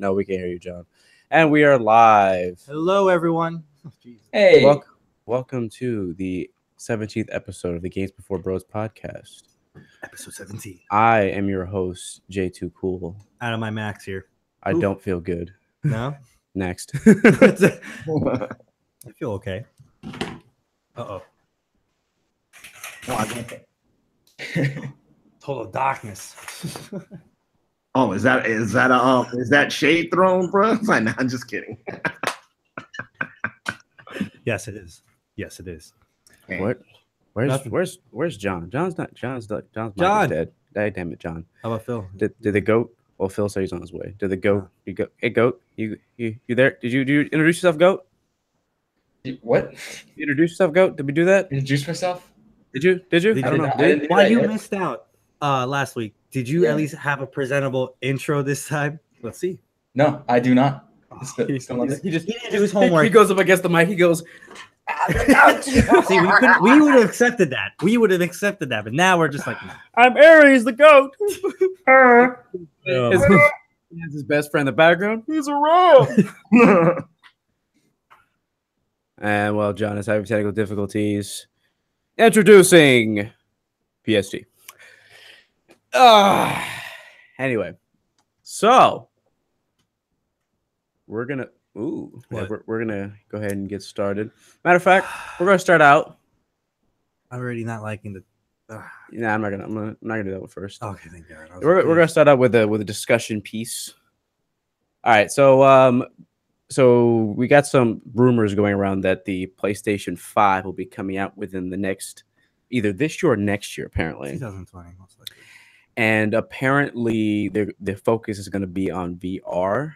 No, we can't hear you, John. And we are live. Hello, everyone. Hey. Welcome to the 17th episode of the GamesB4Bros Podcast. Episode 17. I am your host, J2 Cool. Out of my max here. I don't feel good. No? Next. I feel okay. Uh-oh. Total darkness. Oh, is that shade thrown, bro? Nah, I'm just kidding. Yes, it is. Yes, it is. Okay. What? Where's John? John's mic is dead. Damn it, John. How about Phil? Did the goat? Well, Phil said he's on his way. Did the goat? Hey, goat. You there? Did you introduce yourself, goat? What? You introduce yourself, goat? Did we do that? Introduce myself? Did you? I don't know. Why you missed out last week? Did you at least have a presentable intro this time? Let's see. No, I do not. He didn't do his homework. He goes up against the mic. He goes. See, we would have accepted that. But now we're just like, nah. I'm Aries, the goat. He has his best friend in the background. He's a row. And well, John is having technical difficulties. Introducing PST. Anyway, so we're gonna we're gonna go ahead and get started. Matter of fact, we're gonna start out. I'm already not liking the. Nah, I'm not gonna do that one first. Okay, thank God. We're gonna start out with a discussion piece. All right, so we got some rumors going around that the PlayStation 5 will be coming out within the next either this year or next year, apparently. 2020, most likely. And apparently the focus is going to be on VR,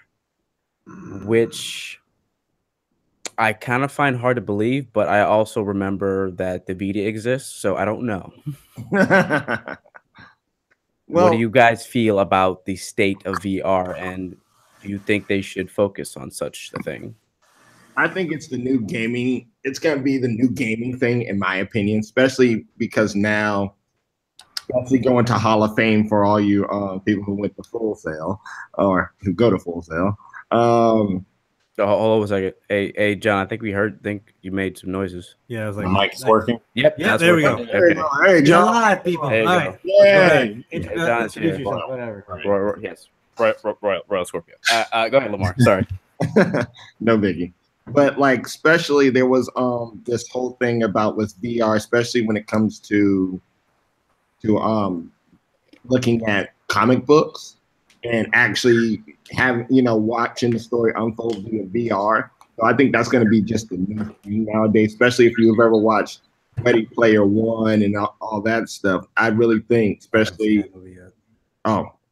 which I kind of find hard to believe, but I also remember that the Vita exists, so I don't know. Well, what do you guys feel about the state of VR, and do you think they should focus on such a thing? I think it's the new gaming. It's going to be the new gaming thing, in my opinion, especially because now, especially going to Hall of Fame for all you people who went to Full Sail or who go to Full Sail. Hold on a second. Hey, John, I think you made some noises. Yeah, I was like, my mic's working. Yep. Yeah, there we go. Okay. Hey, John. Live, people. There you All go. right. Yay. Introduce yourself, whatever. Yes. Royal Scorpio. Go ahead, Lamar. Sorry. No biggie. But like, especially there was this whole thing about with VR, especially when it comes to looking at comic books and actually watching the story unfold via VR. So I think that's going to be just the new thing nowadays, especially if you've ever watched Ready Player One and all that stuff. I really think, especially,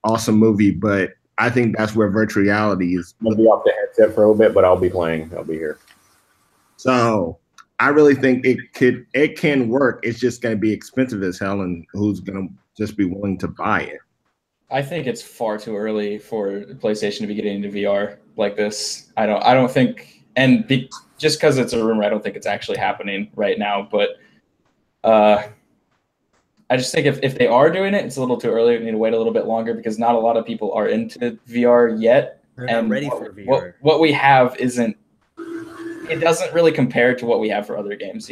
awesome movie, but I think that's where virtual reality is. I'm gonna be off the headset for a little bit, but I'll be playing. I'll be here. So I really think it can work. It's just going to be expensive as hell, and who's going to just be willing to buy it? I think it's far too early for PlayStation to be getting into VR like this. I don't think, just because it's a rumor, I don't think it's actually happening right now. But I just think if they are doing it, it's a little too early. We need to wait a little bit longer because not a lot of people are into VR yet. They're not ready for VR. What we have doesn't really compare to what we have for other games,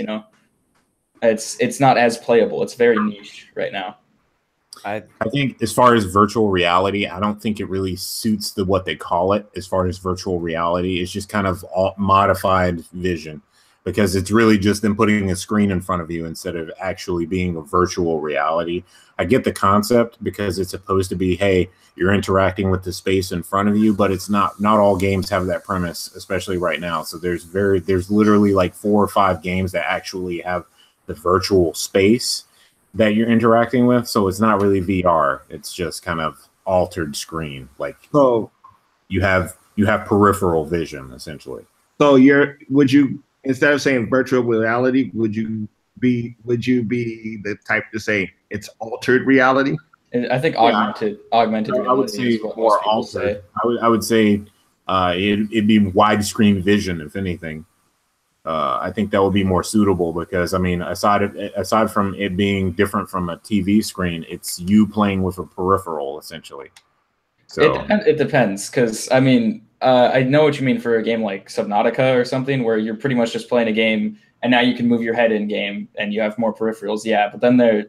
It's not as playable. It's very niche right now. I think as far as virtual reality, I don't think it really suits what they call it as far as virtual reality. It's just kind of modified vision because it's really just them putting a screen in front of you instead of actually being a virtual reality. I get the concept because it's supposed to be, hey, you're interacting with the space in front of you, but it's not all games have that premise, especially right now. So there's literally like 4 or 5 games that actually have the virtual space that you're interacting with. So it's not really VR. It's just kind of altered screen. Like, so you have peripheral vision essentially. So would you, instead of saying virtual reality, would you be the type to say it's altered reality? I think augmented reality. I would say more altered. I would say it'd be widescreen vision, if anything. I think that would be more suitable because, I mean, aside from it being different from a TV screen, it's you playing with a peripheral, essentially. So It depends, because I mean, I know what you mean for a game like Subnautica or something, where you're pretty much just playing a game, and now you can move your head in game, and you have more peripherals. Yeah, but then they're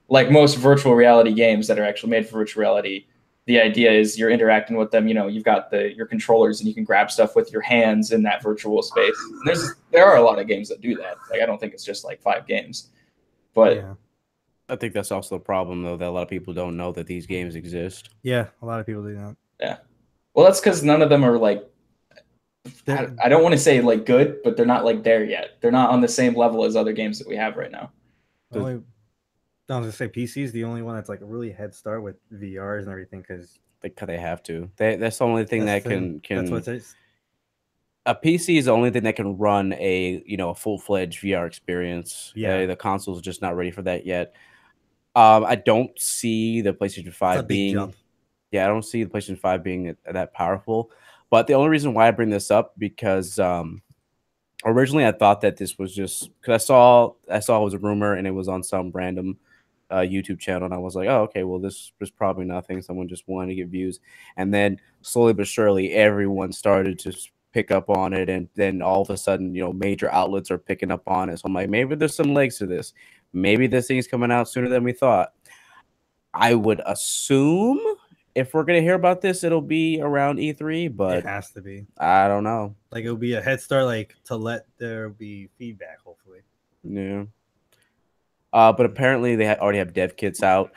like most virtual reality games that are actually made for virtual reality. The idea is you're interacting with them. You know, you've got your controllers, and you can grab stuff with your hands in that virtual space. And there are a lot of games that do that. Like, I don't think it's just like 5 games, but Yeah. I think that's also the problem, though, that a lot of people don't know that these games exist. Yeah, a lot of people do not. yeah. Well, that's because none of them are like. I don't want to say like good, but they're not like there yet. They're not on the same level as other games that we have right now. I was gonna say PC is the only one that's like a really head start with VRs and everything, because They have to. That's the only thing that can. That's what it is. A PC is the only thing that can run a full-fledged VR experience. Yeah. The console's just not ready for that yet. I don't see the PlayStation 5 being. Jump. Yeah, I don't see the PlayStation 5 being that powerful. But the only reason why I bring this up, because originally I thought that this was just because I saw it was a rumor and it was on some random YouTube channel, and I was like, oh, okay, well, this was probably nothing. Someone just wanted to get views, and then slowly but surely everyone started to pick up on it, and then all of a sudden, major outlets are picking up on it. So I'm like, maybe there's some legs to this. Maybe this thing's coming out sooner than we thought. I would assume if we're gonna hear about this, it'll be around E3, but It has to be. I don't know. Like, it'll be a head start, like, to let there be feedback, hopefully. Yeah. But apparently they already have dev kits out.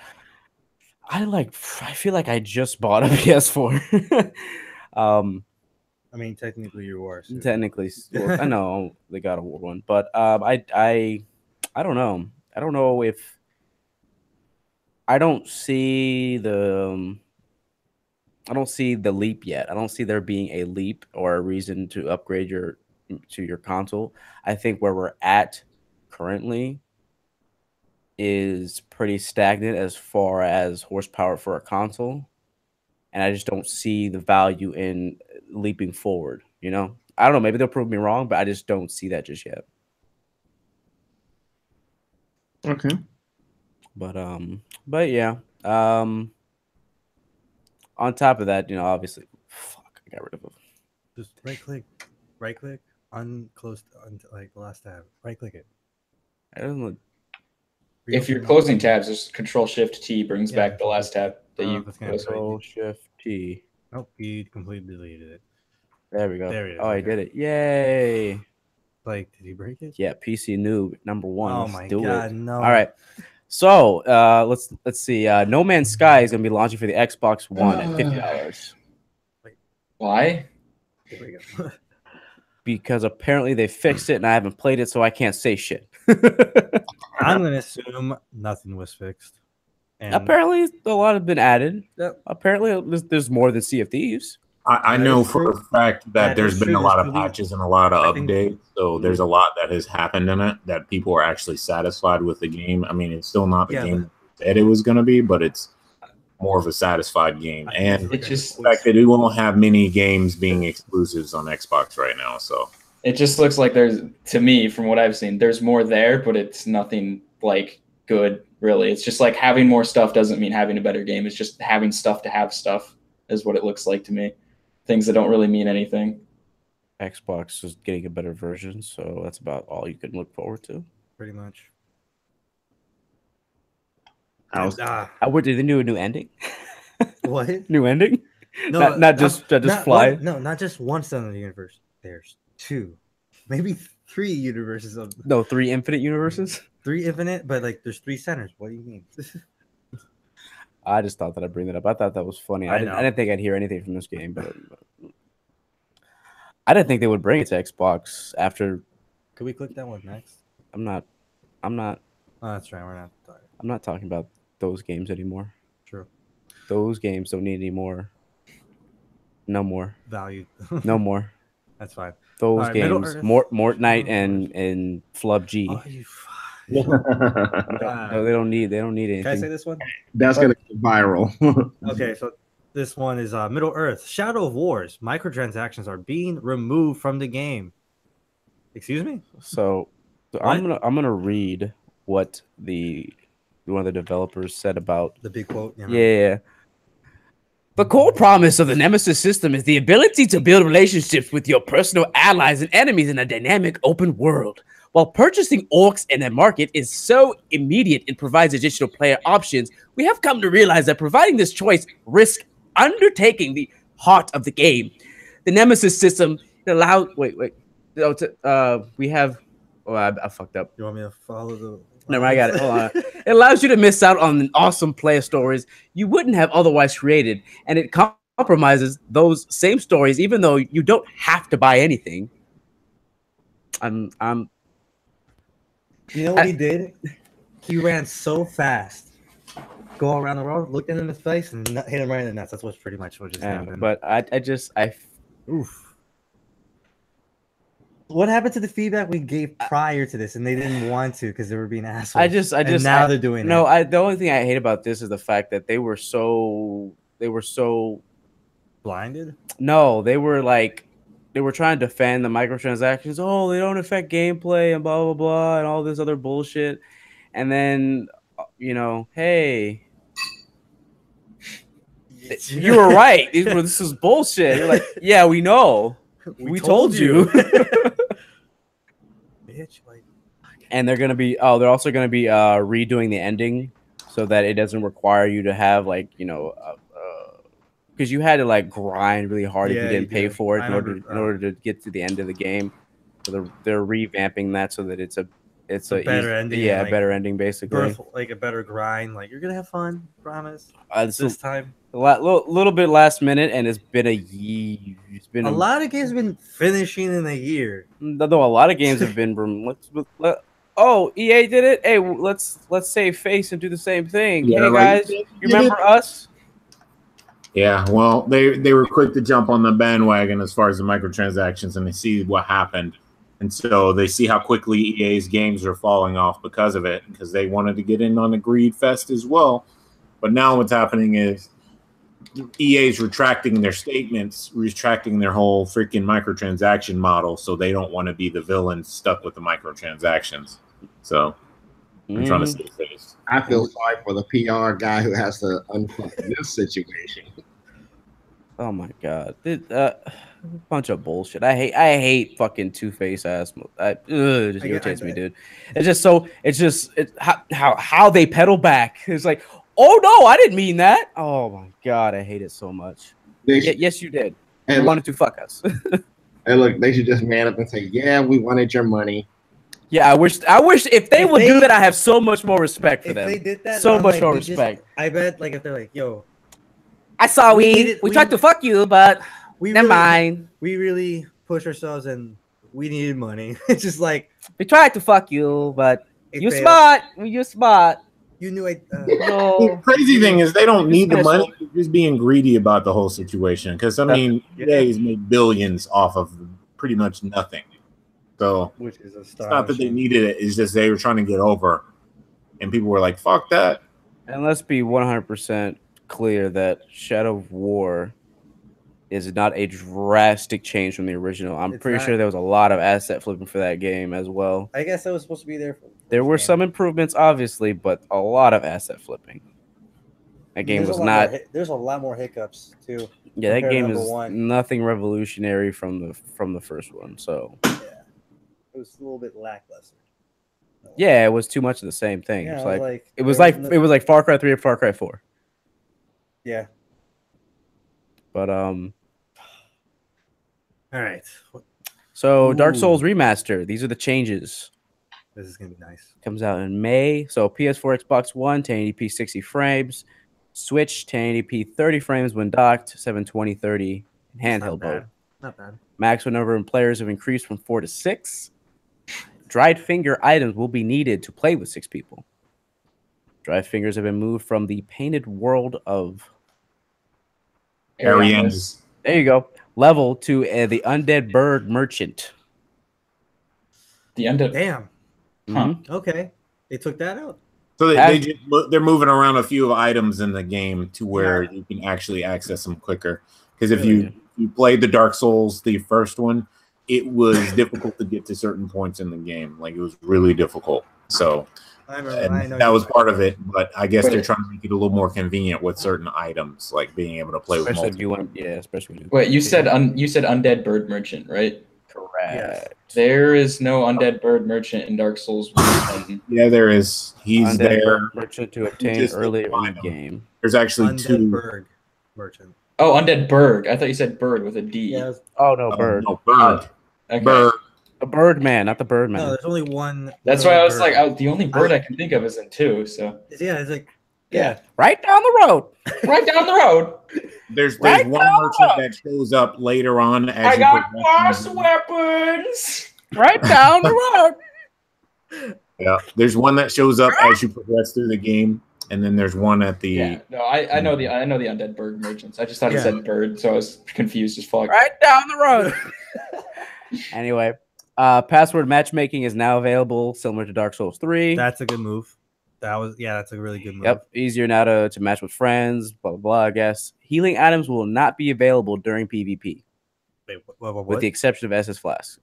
I feel like I just bought a PS4. I mean, technically you are. So. Technically, well, I know they got a war one, but I don't know. I don't know if I don't see the leap yet. I don't see there being a leap or a reason to upgrade your console. I think where we're at currently is pretty stagnant as far as horsepower for a console, and I just don't see the value in leaping forward. I don't know, maybe they'll prove me wrong, but I just don't see that just yet. Okay. But yeah. On top of that, obviously, fuck, I got rid of it. Just right click, unclose, like the last tab. Right click it. I don't know. If you're closing tabs, just Control-Shift-T brings back the last tab that you closed. Control-Shift-T. Nope, you completely deleted it. There we go. There it is. Oh, I did it. Yay. Like, did you break it? Yeah, PC noob #1. Oh Let's my do god, it. no. All right. So let's see. No Man's Sky is gonna be launching for the Xbox One at $50. Why? There we go. Because apparently they fixed it and I haven't played it, so I can't say shit. I'm gonna assume nothing was fixed. And apparently a lot have been added. Yep. Apparently there's more than Sea of Thieves. I know for a fact that there's been a lot of patches and a lot of think- updates. So there's a lot that has happened in it that people are actually satisfied with the game. I mean, it's still not the game that it was going to be, but it's more of a satisfied game. And It just the fact that it won't have many games being exclusives on Xbox right now. So it just looks like to me, from what I've seen, there's more there, but it's nothing like good, really. It's just like having more stuff doesn't mean having a better game. It's just having stuff to have stuff is what it looks like to me. Things that don't really mean anything. Xbox is getting a better version, so that's about all you can look forward to. pretty much. Did they do a new ending? What? New ending? No, not just fly. Not just one Son of the Universe. There's 2, maybe 3 universes of. No, 3 infinite universes. 3 infinite, but like there's 3 centers. What do you mean? I just thought that I'd bring that up. I thought that was funny. I didn't think I'd hear anything from this game, but I didn't think they would bring it to Xbox after. Could we click that one next? I'm not. Oh, that's right. We're not talking. I'm not talking about those games anymore. True. Those games don't need any more. No more. Value. No more. That's fine. Those right, games. Mortnite and Flub G. Oh, you. No, they don't need anything. Can I say this one? That's gonna go viral. Okay, so this one is Middle Earth: Shadow of Wars. Microtransactions are being removed from the game. Excuse me. So I'm gonna read what one of the developers said about the big quote. Yeah. The core promise of the Nemesis system is the ability to build relationships with your personal allies and enemies in a dynamic open world. While purchasing orcs in a market is so immediate and provides additional player options, we have come to realize that providing this choice risks undertaking the heart of the game. The Nemesis system allows... Wait. We have... Oh, I fucked up. You want me to follow the... No, I got it. Hold on. It allows you to miss out on awesome player stories you wouldn't have otherwise created, and it compromises those same stories, even though you don't have to buy anything. You know what he did? He ran so fast, go around the world, looked in his face, and hit him right in the nuts. That's what's pretty much what just happened. But oof. What happened to the feedback we gave prior to this, and they didn't want to because they were being assholes? Now they're doing it. No, the only thing I hate about this is the fact that they were so blinded. No, they were trying to defend the microtransactions. Oh, they don't affect gameplay and blah blah blah and all this other bullshit. And then, hey, you were right. This is bullshit. You're like, yeah, we know. We told you. Bitch, like, and they're also gonna be redoing the ending so that it doesn't require you to have because you had to grind really hard if you didn't pay for it in order to get to the end of the game. So they're revamping that so that it's a better ending. Yeah, a better ending basically. Like a better grind. Like you're gonna have fun. Promise. This time. A little bit last minute, and it's been a year. It's been a lot of games have been finishing in a year. Though a lot of games have been oh, EA did it. Hey, let's save face and do the same thing. Yeah, hey guys, you remember us? Yeah, well, they were quick to jump on the bandwagon as far as the microtransactions, and they see what happened, and so they see how quickly EA's games are falling off because of it, because they wanted to get in on the greed fest as well. But now what's happening is EA's retracting their statements, retracting their whole freaking microtransaction model, so they don't want to be the villains stuck with the microtransactions. So I'm trying to save face. I feel sorry for the PR guy who has to unfuck this situation. Oh my god, bunch of bullshit. I hate fucking two-face ass. It just irritates me, dude. It's how they pedal back. It's like, oh no, I didn't mean that. Oh my god, I hate it so much. Yes, you did. You wanted to fuck us. And look, they should just man up and say, "Yeah, we wanted your money." Yeah, I wish if they would do that, I have so much more respect for them. If they did that, so much more respect. I bet, if they're like, "Yo, I saw we tried to fuck you, but never mind. We really pushed ourselves and we needed money." It's just like we tried to fuck you, but you smart. You smart. You knew it. No. The crazy thing is they don't need the money. They're just being greedy about the whole situation. Because EA's made billions off of pretty much nothing. So which is it's not that they needed it. It's just they were trying to get over, and people were like, "Fuck that." And let's be 100% clear that Shadow of War is not a drastic change from the original. I'm pretty sure there was a lot of asset flipping for that game as well. I guess that was supposed to be there. There were some improvements, obviously, but a lot of asset flipping. That game was not. There's a lot more hiccups too. Yeah, that game is nothing revolutionary from the first one. So yeah, it was a little bit lackluster. Yeah, it was too much of the same thing. Yeah, it was like Far Cry 3 or Far Cry 4. Yeah. But all right. So Dark Souls Remaster. These are the changes. This is gonna be nice. Comes out in May. So PS4, Xbox One, 1080p 60 frames. Switch, 1080p 30 frames when docked, 720 30 in handheld mode. Not bad. Maximum number of players have increased from 4 to 6. Dried finger items will be needed to play with 6 people. Dried fingers have been moved from the painted world of Arians. There you go. Level to the undead bird merchant. The undead. Damn. Huh. Okay. They took that out. So they're moving around a few items in the game to where you can actually access them quicker. Because if you played the Dark Souls, the first one, it was difficult to get to certain points in the game. Like, it was really difficult. So I remember. I know that you was like part that. of it, but I guess they're Wait. trying to make it a little more convenient with certain items, like being able to play with Especially if multiple. you want, yeah, especially when you Wait, you said Undead Bird Merchant, right? correct. Yes. There is no Undead Bird Merchant in Dark Souls 1. Yeah, there is. He's Undead there. Bird Merchant to obtain just early didn't in find the him. game. There's actually Undead two. Berg Merchant. Oh, Undead Berg. I thought you said bird with a D. Yeah. Oh no, bird. No, Bird. Okay. Bird. The Birdman, not the Birdman. No, there's only one. That's no why I was bird. like, the only bird I can think of is in 2. So Yeah, it's like yeah. Right down the road. right down the road, There's Right one down merchant the that shows up later on as I you got progress fast in the- weapons. Right down the road. Yeah, there's one that shows up as you progress through the game, and then there's one at the. Yeah, no, I know the Undead Bird Merchants. I just thought it Yeah. said bird, so I was confused as fuck. Right down the road. Anyway, password matchmaking is now available, similar to Dark Souls 3. That's a good move. That's a really good move. Yep, easier now to match with friends, blah, blah, blah, I guess. Healing items will not be available during PvP, Wait, what? with the exception of SS Flask.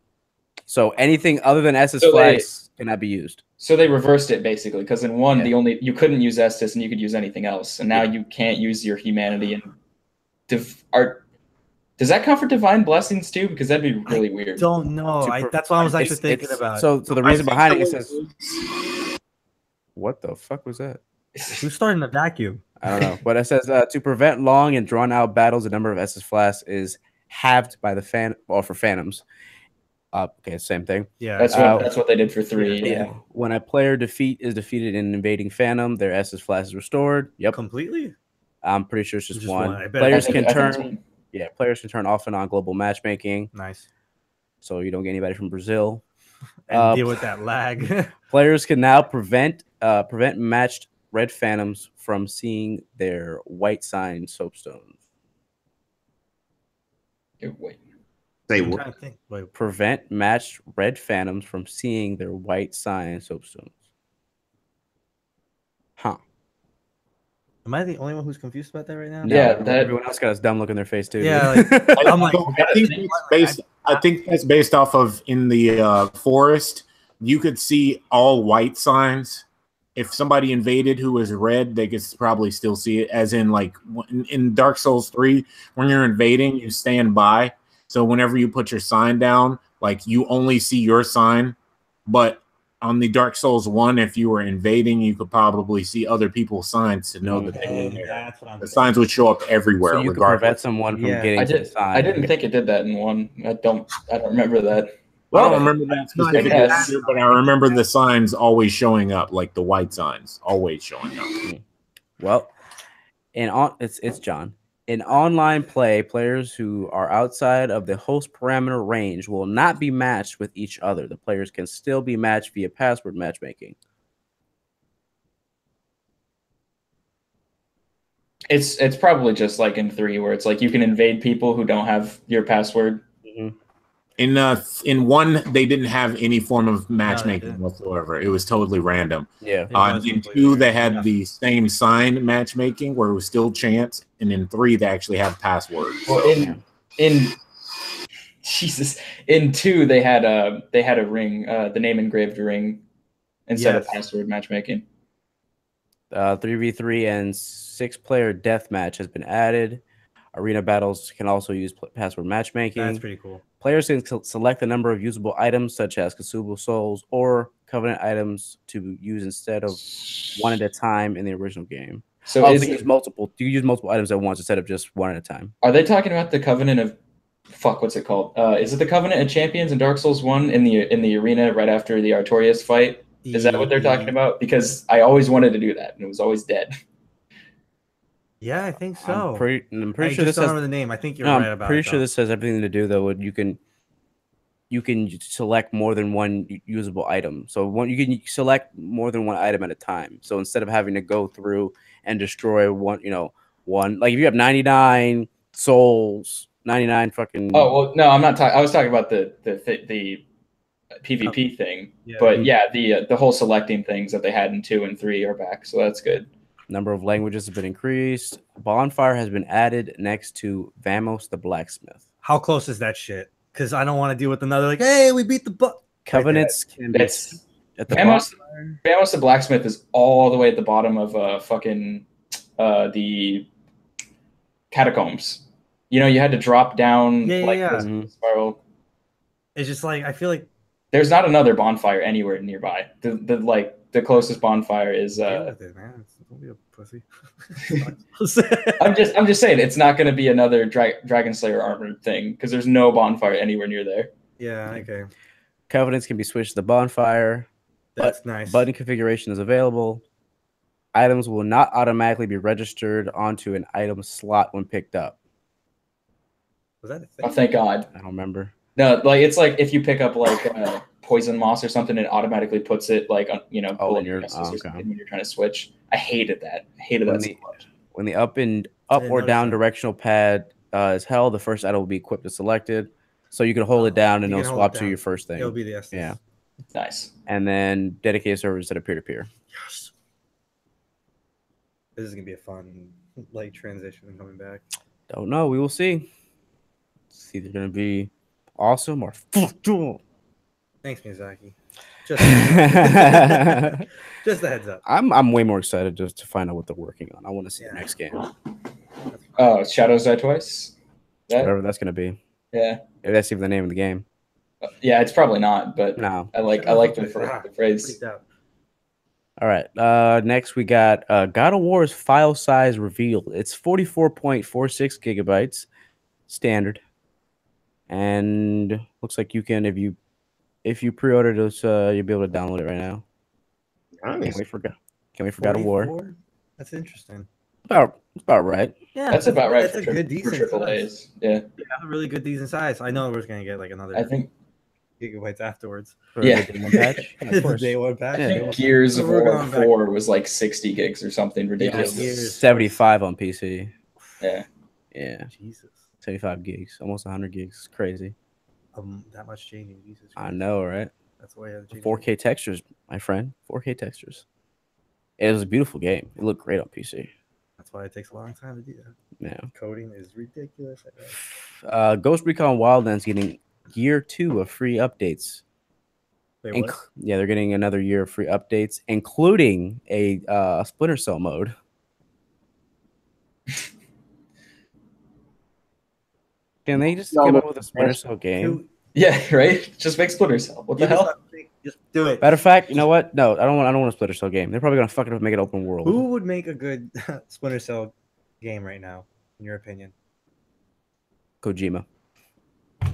So anything other than SS So they- Flask cannot be used. So they reversed it basically, because in 1 Yeah. you couldn't use Estus and you could use anything else, and now you can't use your humanity and does that count for divine blessings too? Because that'd be really weird. Don't know. That's what I was actually thinking about. So the I reason think behind it, the it way says, what the fuck was that? Who's starting the vacuum? I don't know. But it says to prevent long and drawn out battles, the number of SS Flasks is halved by the for Phantoms. Okay, same thing. Yeah, That's what they did for 3. Yeah. When a player is defeated in an invading Phantom, their SS Flask is restored. Yep. completely. I'm pretty sure it's just one. I bet Players I think- can I think it's turn. one. Yeah, players can turn off and on global matchmaking, Nice. so you don't get anybody from Brazil. And deal with that lag. Players can now prevent matched red phantoms from seeing their white sign soapstones. Wait. Say I'm what? trying to think. Wait, Prevent matched red phantoms from seeing their white sign soapstones. Huh. am I the only one who's confused about that right now? Yeah, No, that- everyone else got a dumb look in their face too. Yeah, dude. like, I'm like, I think that's based off of in the forest. You could see all white signs. If somebody invaded who was red, they could probably still see it. As in, like in Dark Souls 3, when you're invading, you stand by. So whenever you put your sign down, like you only see your sign. But on the Dark Souls 1, if you were invading, you could probably see other people's signs to know that they were there. that's what I'm The signs would show up everywhere, so you could prevent regardless. someone from Yeah. getting to the sign. I didn't think it did that in 1. I don't remember that. I don't remember that No, I specifically, guess. either, but I remember the signs always showing up, like the white signs always showing up. Well, it's John. In online play, players who are outside of the host parameter range will not be matched with each other. The players can still be matched via password matchmaking. It's probably just like in 3, where it's like you can invade people who don't have your password. In 1, they didn't have any form of matchmaking didn't. whatsoever. It was totally random. Yeah. It was In completely 2, they random. had the same sign matchmaking where it was still chance, and in 3, they actually have passwords. Well, So, in Jesus, in 2 they had a ring, the name engraved ring, instead of Yes. password matchmaking. 3v3 and 6-player deathmatch has been added. Arena battles can also use password matchmaking. That's pretty cool. Players can select the number of usable items, such as consumable souls or covenant items, to use instead of one at a time in the original game. So Oh, is so you use multiple items at once instead of just one at a time. are they talking about the Covenant of what's it called? Is it the Covenant of Champions in Dark Souls 1 in the arena right after the Artorias fight? Is that what they're talking about? Because I always wanted to do that and it was always dead. Yeah, I think so. I'm pretty I sure just this don't has. remember the name. I think you're No, right I'm about pretty it. sure this has everything to do though with you can select more than one usable item. So you can select more than one item at a time. So instead of having to go through and destroy one, like if you have 99 souls, 99 fucking. Oh well, no, I'm not talking. I was talking about the PvP thing. Yeah. But yeah, the whole selecting things that they had in 2 and 3 are back, so that's good. Number of languages has been increased. Bonfire has been added next to Vamos the blacksmith. How close is that shit? Because I don't want to deal with another like, hey, we beat the butt. Covenants can be. That's at the Vamos the blacksmith is all the way at the bottom of fucking the catacombs. You know, you had to drop down this spiral. It's just like I feel like there's not another bonfire anywhere nearby. The closest bonfire is deal with it, man. Don't be a pussy. I'm just saying it's not going to be another Dragon Slayer armored thing because there's no bonfire anywhere near there. Yeah, okay. Covenants can be switched to the bonfire. That's nice. Button configuration is available. Items will not automatically be registered onto an item slot when picked up. Was that a thing? Oh, thank God. I don't remember. No, like it's like if you pick up like poison moss or something, it automatically puts it like on, you know, when your you're when you're trying to switch. I hated that. So much. When the up or down directional pad is held, the first item will be equipped and selected. So you can hold it down and it'll swap to your first thing. It'll be the Estus. Yeah. Nice. And then dedicated servers that are peer-to-peer. Yes. This is gonna be a fun like transition coming back. Don't know. We will see. It's either gonna be awesome or Thanks, Miyazaki. Just a heads up. I'm way more excited just to find out what they're working on. I want to see the next game. Oh, Shadows Die Twice? Whatever that's gonna be. Yeah. If that's even the name of the game. Yeah, it's probably not, but no. I like the phrase. All right. Next we got God of War's file size revealed. It's 44.46 gigabytes standard. And looks like you can if you pre-order this, you'll be able to download it right now. Nice. Can we for God of War? That's interesting. It's about right. Yeah, that's about right. That's a good decent triple A's. Yeah. A really good decent size. I know we're gonna get like another. I think gigabytes afterwards. Yeah. Day one patch. Of course. Day one patch. Yeah. Gears of War 4 was like 60 gigs or something ridiculous. Yeah, 75 on PC. Yeah. Yeah. Jesus. 75 gigs, almost 100 gigs. Crazy. That much changing. Jesus Christ. I know, right? That's why I had to change 4K textures, my friend. 4K textures. It was a beautiful game. It looked great on PC. That's why it takes a long time to do that. Yeah. Coding is ridiculous. Ghost Recon Wildlands getting year 2 of free updates. Wait, what? Yeah, they're getting another year of free updates, including a Splinter Cell mode. Can they just come up with a Splinter Cell game? Yeah, right. Just make Splinter Cell. What the hell? Just do it. Matter of fact, you know what? No, I don't want a Splinter Cell game. They're probably gonna fuck it up and make it open world. Who would make a good Splinter Cell game right now, in your opinion? Kojima. I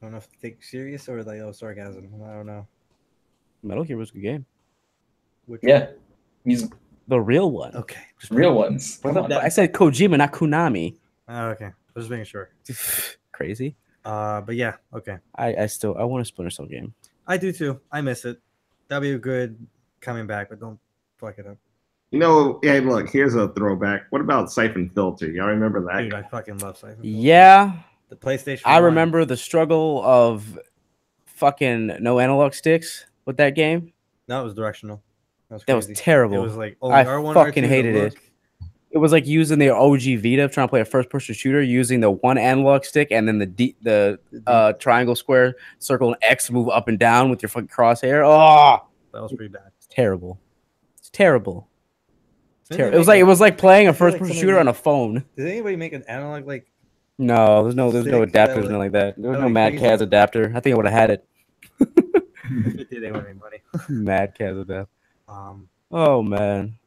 don't know if to take serious or like sarcasm. I don't know. Metal Gear was a good game. He's the real one. Okay, just real ones. I said Kojima, not Konami. Okay, I was just making sure. Crazy. But yeah, okay. I want a Splinter Cell game. I do too. I miss it. That'd be a good coming back, but don't fuck it up. You know, hey, look, here's a throwback. What about Siphon Filter? Y'all remember that? Dude, I fucking love Siphon Filter. Yeah. The PlayStation. I remember the struggle of fucking no analog sticks with that game. No, it was directional. That was terrible. It was like I fucking hated it. It was like using the OG Vita trying to play a first-person shooter using the one analog stick and then the triangle, square, circle, and X to move up and down with your fucking crosshair. Oh, that was pretty bad. It's terrible. It's terrible. It was like playing a first-person shooter on a phone. Did anybody make an analog like? No, there's no adapter, nothing like that. There was no Mad Catz adapter. I think I would have had it. They would have made money. Mad Catz adapter. Oh man,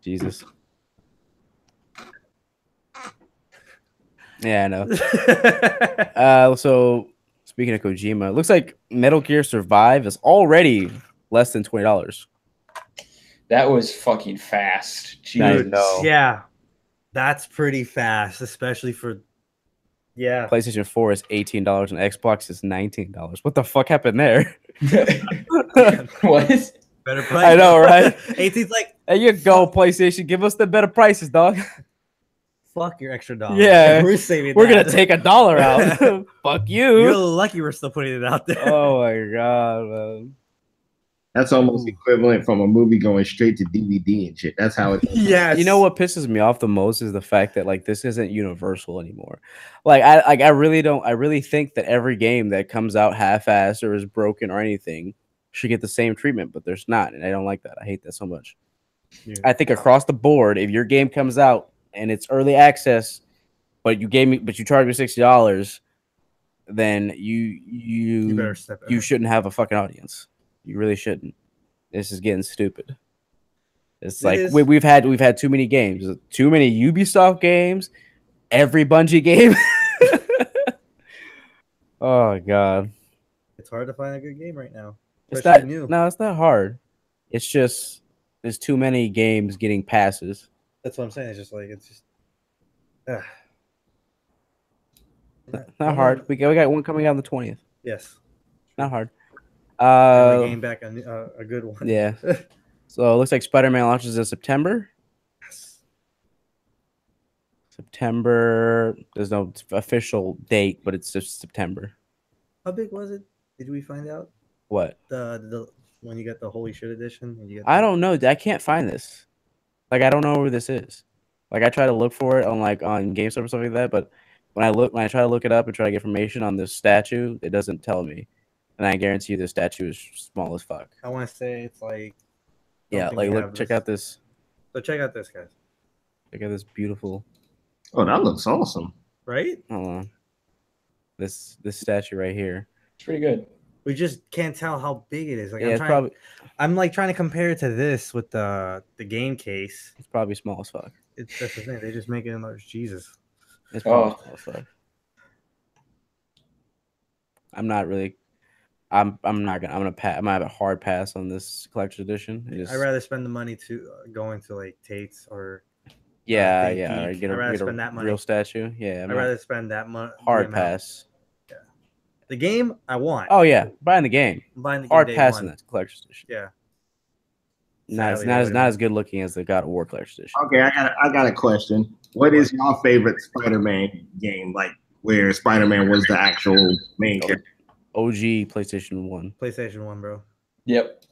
Jesus. Yeah, I know. So speaking of Kojima, it looks like Metal Gear Survive is already less than $20. That was fucking fast. Jeez. I know. Yeah, that's pretty fast, especially for. Yeah. PlayStation 4 is $18 and Xbox is $19. What the fuck happened there? What? Better price. I know, right? 18's like, there you go, PlayStation. Give us the better prices, dog. Fuck your extra $1. Yeah, we're saving. We're gonna take $1 out. Fuck you. You're lucky we're still putting it out there. Oh my god, man. That's almost equivalent from a movie going straight to DVD and shit. That's how it is. Yes. You know what pisses me off the most is the fact that like this isn't universal anymore. I really think that every game that comes out half-assed or is broken or anything should get the same treatment, but there's not, and I don't like that. I hate that so much. Yeah. I think across the board, if your game comes out and it's early access, but you charge me $60, then You better step you up. shouldn't have a fucking audience. You really shouldn't. This is getting stupid. It's like we've had too many games, too many Ubisoft games, every Bungie game. Oh god, It's hard to find a good game right now. it's Especially not new. no, it's not hard. It's just there's too many games getting passes. That's what I'm saying. It's just like ugh. Not hard. We got one coming out on the 20th. Yes. Not hard. And we gained back a good one. Yeah. So it looks like Spider-Man launches in September. Yes. September. There's no official date, but it's just September. How big was it? Did we find out What? the when you got the Holy Shit edition? And you got I don't know. I can't find this. Like I don't know where this is. Like I try to look for it on GameStop or something like that, but when I try to look it up and try to get information on this statue, it doesn't tell me. And I guarantee you the statue is small as fuck. I want to say it's like. Yeah, like look, check out this. So check out this, guys. Check out this beautiful. Oh, that looks awesome. Right? Hold on. This statue right here. It's pretty good. We just can't tell how big it is. Like Yeah, I'm like trying to compare it to this with the game case. it's probably small as fuck. That's the thing. They just make it in large. Jesus. It's probably small as fuck. I'm not really. I'm gonna have a hard pass on this collector's edition. I'd rather spend the money to going to like Tate's or yeah, Think yeah. Or Geek. get I'd rather a spend that money. real statue. Yeah, I'd rather spend that money. hard pass. The game I want. Oh yeah, buying the game. I'm buying the game Hard day pass on one. that collector's edition. Yeah. Not Sadly, as good looking as the God of War collector's edition. Okay, I got a question. What is your favorite Spider-Man game? Like where Spider-Man was the actual main character? OG PlayStation 1. PlayStation 1, bro. Yep.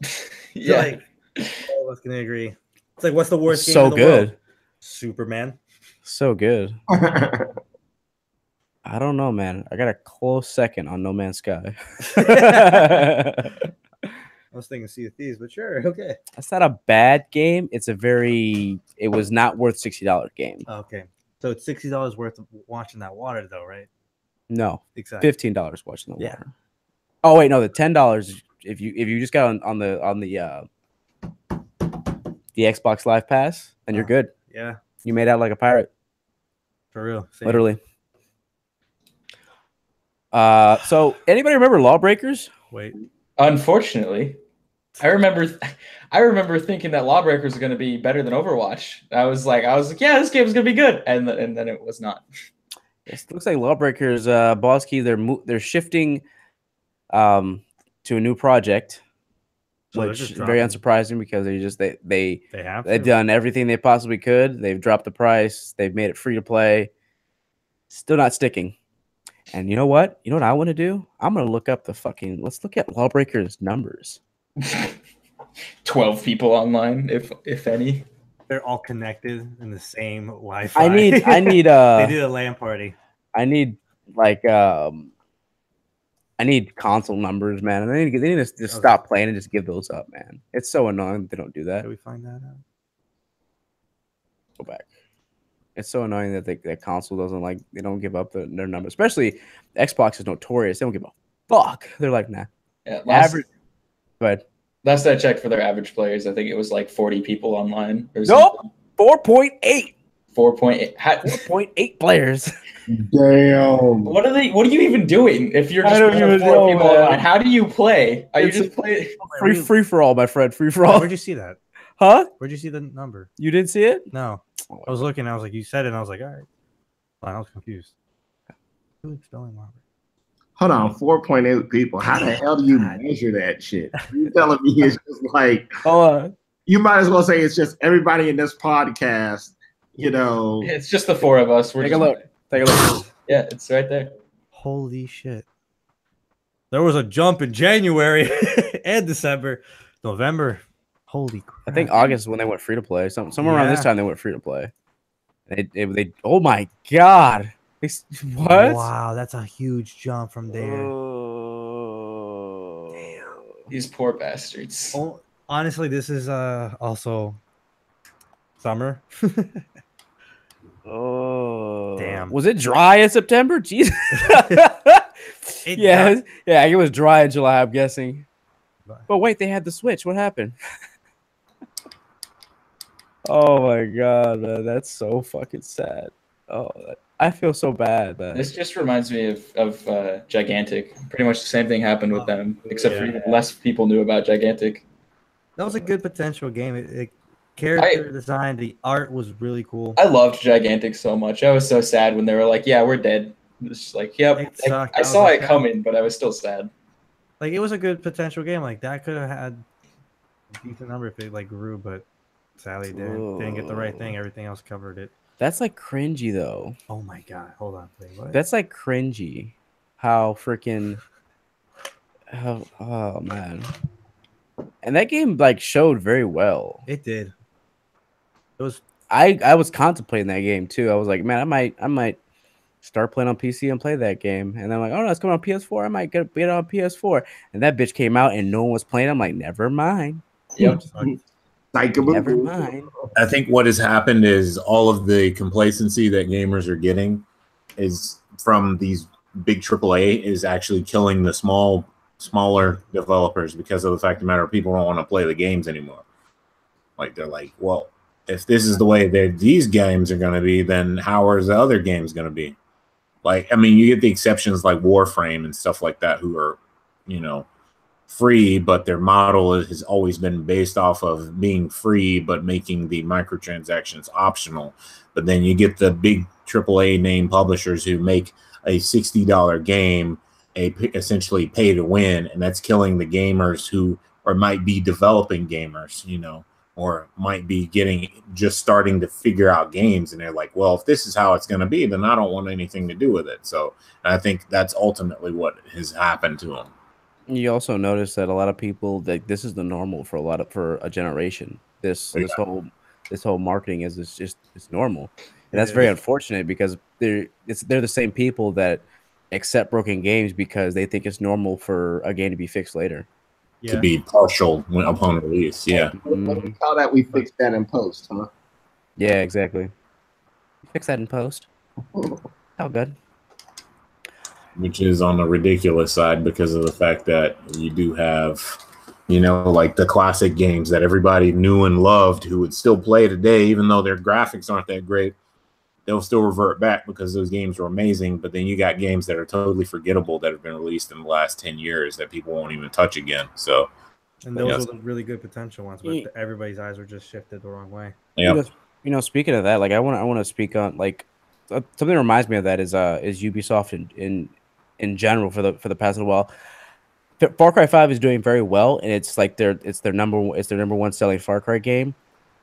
Yeah. Yeah. Like, all of us can agree. It's like, what's the worst game So in the good. world? Superman. So good. I don't know, man. I got a close second on No Man's Sky. I was thinking Sea of Thieves, but sure, okay. That's not a bad game. It was not worth $60 game. Okay. So it's $60 worth of watching that water, though, right? No, Exactly. $15 watching the Yeah. water. Oh wait, no, the $10 if you just got on the Xbox Live Pass, then you're good. Yeah, You made out like a pirate, for real. Same. literally. So anybody remember Lawbreakers? Wait. Unfortunately, I remember thinking that Lawbreakers was going to be better than Overwatch. I was like, yeah, this game is going to be good, and then it was not. It looks like Lawbreakers, Boss Key, they're shifting to a new project, So they're which just is very dropping- unsurprising because They have they've to. done everything they possibly could. They've dropped the price. They've made it free to play. Still not sticking. And you know what? You know what I want to do? I'm gonna look up let's look at Lawbreakers numbers. 12 people online, if any. They're all connected in the same Wi-Fi. I need They did a LAN party. I need console numbers, man. And they need to just stop playing and just give those up, man. It's so annoying that they don't do that. Did we find that out? Go back. It's so annoying that that console doesn't they don't give up their numbers. Especially Xbox is notorious. They don't give a fuck. They're like, nah. Yeah, Average. But last I checked for their average players, I think it was like 40 people online. Or nope. 4.8. 4.8. 4.8 players. Damn. What are you even doing if you're I just don't playing even 4 know, people man. online? How do you play? Are you It's just play? Free for all, my friend. Free for all. Where'd you see that? Huh? Where'd you see the number? You didn't see it? No. I was looking. I was like, you said it. And I was like, all right. I was confused. Who is spelling Robert? Hold on, 4.8 people. How the hell do you measure that shit? You telling me it's just like you might as well say it's just everybody in this podcast, you know. It's just the 4 of us. Take a look. Take a look. Yeah, it's right there. Holy shit. There was a jump in January and December. November. Holy crap. I think August is when they went free to play. Somewhere around this Yeah. time they went free to play. They oh my god. What? Wow, that's a huge jump from there. These poor bastards. Oh, honestly, this is also summer. Oh. Damn. Was it dry in September? Jesus. It yeah, does- yeah, it was dry in July, I'm guessing. But wait, they had the Switch. What happened? Oh my god, man, that's so fucking sad. Oh, I feel so bad, man. This just reminds me of Gigantic. Pretty much the same thing happened with them, except for even less people knew about Gigantic. That was a good potential game. Character design, the art was really cool. I loved Gigantic so much. I was so sad when they were like, "Yeah, we're dead." It was just like, "Yep." It sucked. I I was saw like, it coming, but I was still sad. Like it was a good potential game. Like that could have had a decent number if it like grew, but sadly didn't get the right thing. Everything else covered it. That's like cringy though. Oh my god! Hold on, wait, what? That's like cringy. How freaking oh man. And that game like showed very well. It did. It was. I was contemplating that game too. I was like, man, I might start playing on PC and play that game. And then I'm like, oh no, it's coming on PS4. I might get it on PS4. And that bitch came out and no one was playing. I'm like, never mind. Yep. Never mind. I think what has happened is all of the complacency that gamers are getting is from these big AAA is actually killing the smaller developers because of the fact of the matter people don't want to play the games anymore. Like they're like, well, if this is the way that these games are going to be, then how are the other games going to be? Like, I mean, you get the exceptions like Warframe and stuff like that who are, you know, free, but their model has always been based off of being free, but making the microtransactions optional. But then you get the big AAA name publishers who make a $60 game, essentially pay to win, and that's killing the gamers who or might be developing gamers, you know, or might be just starting to figure out games. And they're like, well, if this is how it's going to be, then I don't want anything to do with it. So I think that's ultimately what has happened to them. You also notice that a lot of people this is the normal for a generation. This whole marketing is just normal. And that's very unfortunate because they're the same people that accept broken games because they think it's normal for a game to be fixed later. To be partial upon release. Yeah. How that we fixed that in post, huh? Yeah, exactly. Fix that in post. How good. Which is on the ridiculous side because of the fact that you do have, you know, like the classic games that everybody knew and loved who would still play today, even though their graphics aren't that great. They'll still revert back because those games were amazing. But then you got games that are totally forgettable that have been released in the last 10 years that people won't even touch again. So, and those were the really good potential ones, but everybody's eyes were just shifted the wrong way. Yeah. You know, speaking of that, like I want to speak on like something that reminds me of that is Ubisoft in general for the past little while. Far Cry 5 is doing very well, and it's like their number one selling Far Cry game.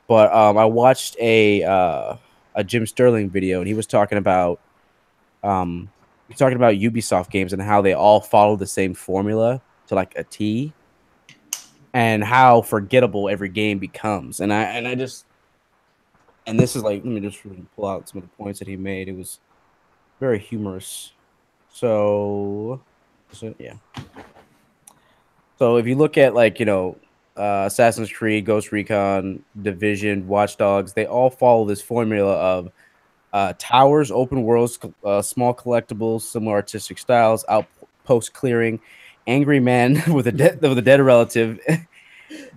But I watched a Jim Sterling video, and he was talking about Ubisoft games and how they all follow the same formula to like a T, and how forgettable every game becomes. And this is like, let me just really pull out some of the points that he made. It was very humorous. So yeah. So if you look at like, you know, Assassin's Creed, Ghost Recon, Division, Watch Dogs, they all follow this formula of towers, open worlds, small collectibles, similar artistic styles, outpost clearing, angry men with a dead relative.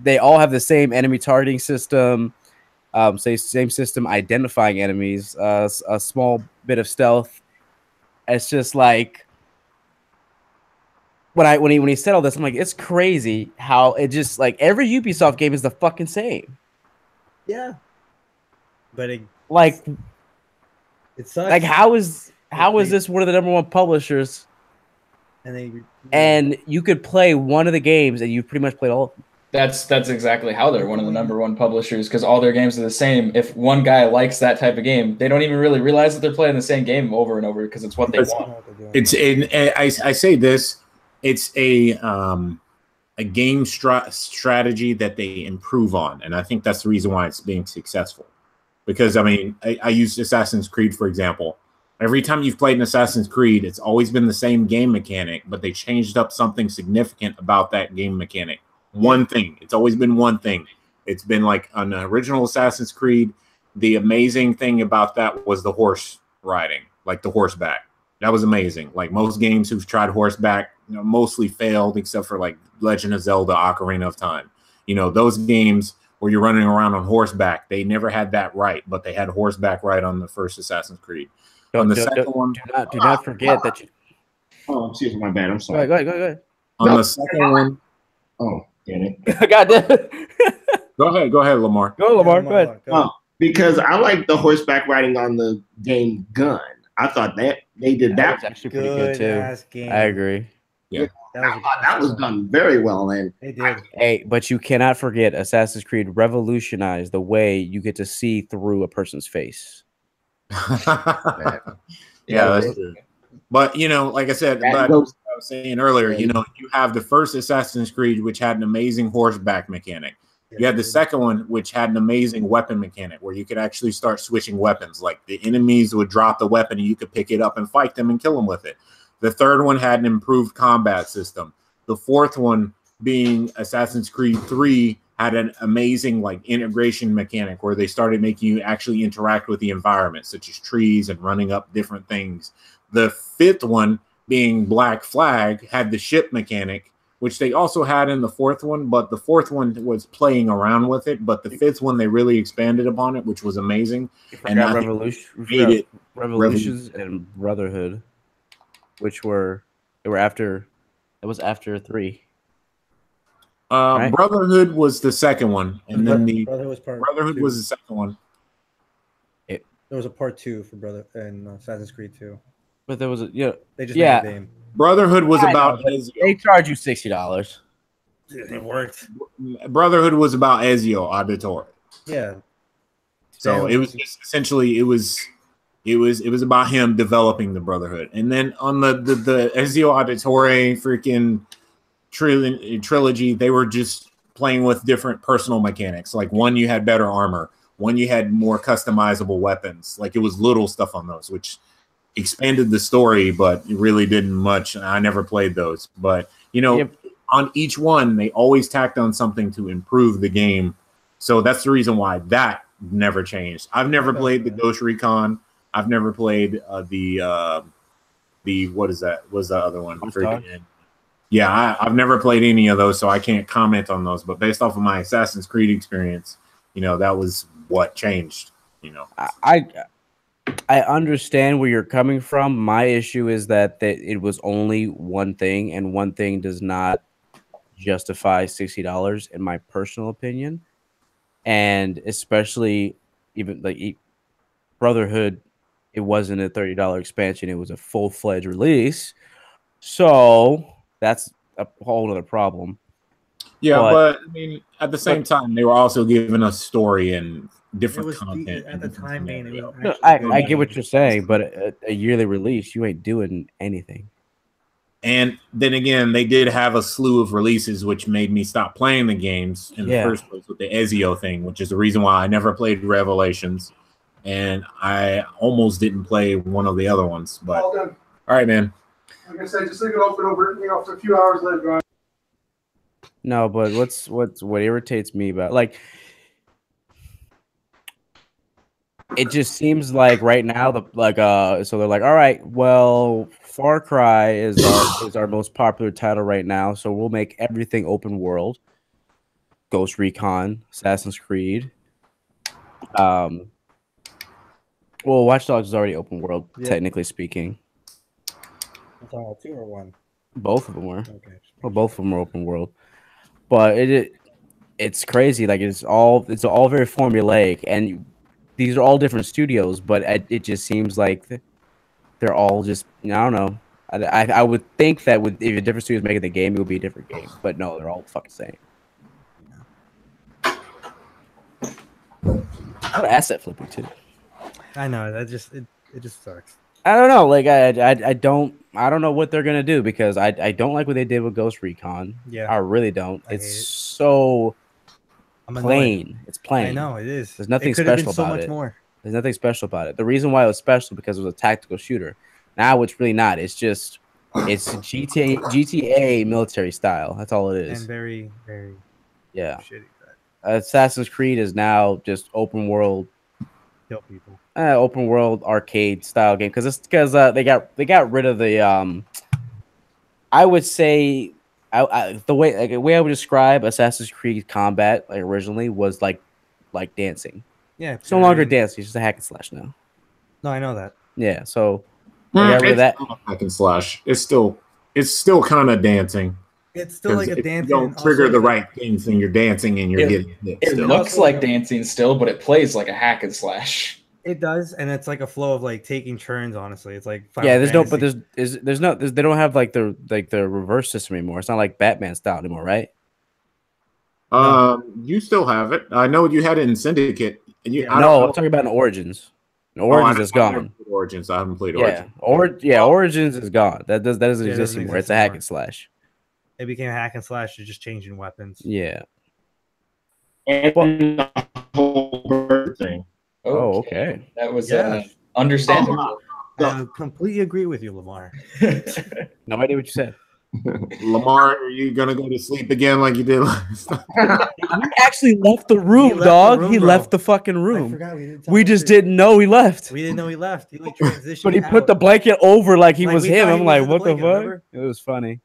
They all have the same enemy targeting system, same system identifying enemies, a small bit of stealth. It's just like when he said all this, I'm like, it's crazy how it just like every Ubisoft game is the fucking same. Yeah, but it sucks. Like how is this one of the number one publishers? And you could play one of the games and you've pretty much played all of them. That's exactly how they're one of the number one publishers, because all their games are the same. If one guy likes that type of game, they don't even really realize that they're playing the same game over and over because it's what they want. I say this, it's a a game strategy that they improve on, and I think that's the reason why it's being successful. Because I mean, I use Assassin's Creed for example. Every time you've played an Assassin's Creed, it's always been the same game mechanic, but they changed up something significant about that game mechanic. One thing. It's always been one thing. It's been like on the original Assassin's Creed, the amazing thing about that was the horse riding, like the horseback. That was amazing. Like most games who've tried horseback, mostly failed, except for like Legend of Zelda: Ocarina of Time. Those games where you're running around on horseback, they never had that right, but they had horseback right on the first Assassin's Creed. On the second one, do not forget that you. Oh, excuse me, my bad. I'm sorry. Go ahead. On the second one. Oh, damn it. God damn it. Go ahead, Lamar. Go, Lamar. Go ahead. Oh, because I like the horseback riding on the game Gun. I thought that they did that. Was actually pretty good too. Game. I agree. Yeah, that was done very well, and They did. Hey, but you cannot forget Assassin's Creed revolutionized the way you get to see through a person's face. yeah, that's true. But like I said, but I was saying earlier, you have the first Assassin's Creed, which had an amazing horseback mechanic. You had the second one, which had an amazing weapon mechanic, where you could actually start switching weapons. Like the enemies would drop the weapon, and you could pick it up and fight them and kill them with it. The third one had an improved combat system. The fourth one, being Assassin's Creed 3, had an amazing like integration mechanic where they started making you actually interact with the environment, such as trees and running up different things. The fifth one, being Black Flag, had the ship mechanic, which they also had in the fourth one, but the fourth one was playing around with it. But the fifth one, they really expanded upon it, which was amazing. And Revolutions and Brotherhood, which were after. It was after 3. Right? Brotherhood was the second one, and then the Brotherhood was the second one. There was a part 2 for Assassin's Creed 2. But there was They just made a name. Brotherhood was about Ezio. They charge you $60. It worked. Brotherhood was about Ezio Auditore. Yeah. So it was just essentially it was about him developing the Brotherhood, and then on the Ezio Auditore freaking trilogy, they were just playing with different personal mechanics. Like one, you had better armor. One, you had more customizable weapons. Like it was little stuff on those, which expanded the story, but it really didn't much. I never played those, but on each one, they always tacked on something to improve the game. So that's the reason why that never changed. I've never played the Ghost Recon. I've never played the what is that? What's the other one? Yeah, I've never played any of those, so I can't comment on those. But based off of my Assassin's Creed experience, that was what changed. I understand where you're coming from. My issue is that it was only one thing, and one thing does not justify $60 in my personal opinion. And especially even like Brotherhood, it wasn't a $30 expansion, it was a full-fledged release. So that's a whole other problem. Yeah, but I mean, at the same time, they were also giving us story and different content at the time. I get what you're saying, but a yearly release, you ain't doing anything. And then again, they did have a slew of releases, which made me stop playing the games in the first place with the Ezio thing, which is the reason why I never played Revelations, and I almost didn't play one of the other ones. But all right, man. Like I said, just leave it open over a few hours later. No, but what irritates me about it just seems like right now so they're like, all right, well, Far Cry is our most popular title right now, so we'll make everything open world. Ghost Recon, Assassin's Creed. Well, Watch Dogs is already open world, technically speaking. 2 or 1? Both of them were. Okay. Well, both of them were open world. But it's crazy. Like it's all very formulaic, and these are all different studios. But it just seems like they're all just I don't know. I would think that if a different studio is making the game, it would be a different game. But no, they're all fucking same. What asset flipping too. I know that it just sucks. I don't know. Like I I don't know what they're gonna do because I don't like what they did with Ghost Recon. Yeah. I really don't. I hate It's it. so I'm annoyed. plain. It's plain. I know it is. There's nothing it could have special been so about much it. more. There's nothing special about it. The reason why it was special because it was a tactical shooter. Now it's really not. It's just it's GTA military style. That's all it is. And very, very Yeah. shitty. Assassin's Creed is now just open world Kill people. open world arcade style game because they got rid of the I would say the way I would describe Assassin's Creed combat like originally was like dancing. Yeah. It's no longer dancing, it's just a hack and slash now. No, I know that. Yeah, so they got rid of that. Hack and slash. It's still kind of dancing. It's still like a if dancing. you don't trigger the right things, and you're dancing and you're getting hit. It Still. looks like dancing still, but it plays like a hack and slash. It does, and it's like a flow of like taking turns. Honestly, it's like Yeah, there's no, but they don't have like the reverse system anymore. It's not like Batman style anymore, right? You still have it. I know you had it in Syndicate. And I'm talking about in Origins. In Origins is gone. Origins. I haven't played Yeah, Origins. Origins is gone. That doesn't Yeah, exist doesn't anymore. It's exist a hack anymore. and slash. It became a hack and slash. You're just changing weapons. Yeah. And the whole bird thing. Oh, okay. That was Yeah. understandable. I completely agree with you, Lamar. No idea what you said. Lamar, are you gonna go to sleep again like you did last time? He actually left the room, left dog. the room, he bro. left the fucking I room. forgot we didn't. Tell We him just to- didn't know he left. We didn't know he left. He like transitioned. But he out. put the blanket over like he Like, was we him. thought he I'm was like, in the what the blanket, fuck? remember? It was funny.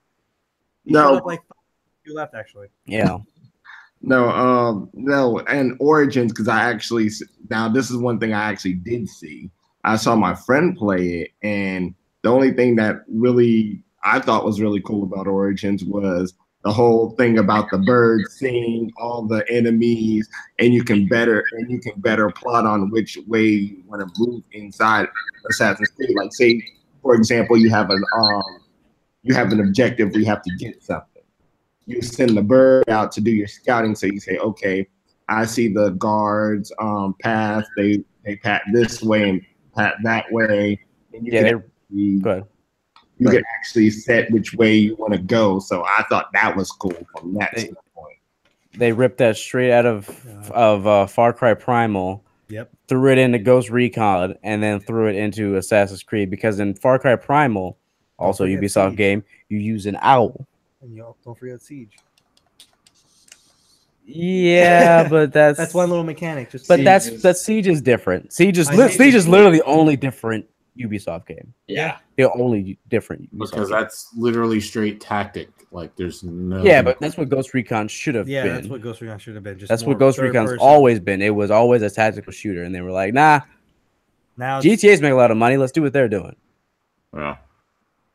He showed No. up like you left actually. Yeah. No, and Origins, because now this is one thing I actually did see. I saw my friend play it, and the only thing that really I thought was really cool about Origins was the whole thing about the birds seeing all the enemies, and you can better plot on which way you want to move inside Assassin's Creed. Like, say, for example, you have an objective where you have to get something. You send the bird out to do your scouting. So you say, okay, I see the guards path. They pat this way and pat that way. And you can actually set which way you want to go. So I thought that was cool from that standpoint. They ripped that straight out of Far Cry Primal. Yep. Threw it into Ghost Recon and then threw it into Assassin's Creed because in Far Cry Primal, also Ubisoft Siege. game, you use an owl. And you don't forget Siege. Yeah, but That's one little mechanic. Just But Siege that Siege is different. Siege is I hate literally the only different Ubisoft game. Yeah. The only different Ubisoft Because game. that's literally straight tactic. Like there's no. Yeah, but that's what Ghost Recon should have been. that's what Ghost Recon should have been. Just That's more what Ghost third Recon's person. always been. It was always a tactical shooter, and they were like, "Nah, Now GTA's make a lot of money. Let's do what they're doing." Yeah.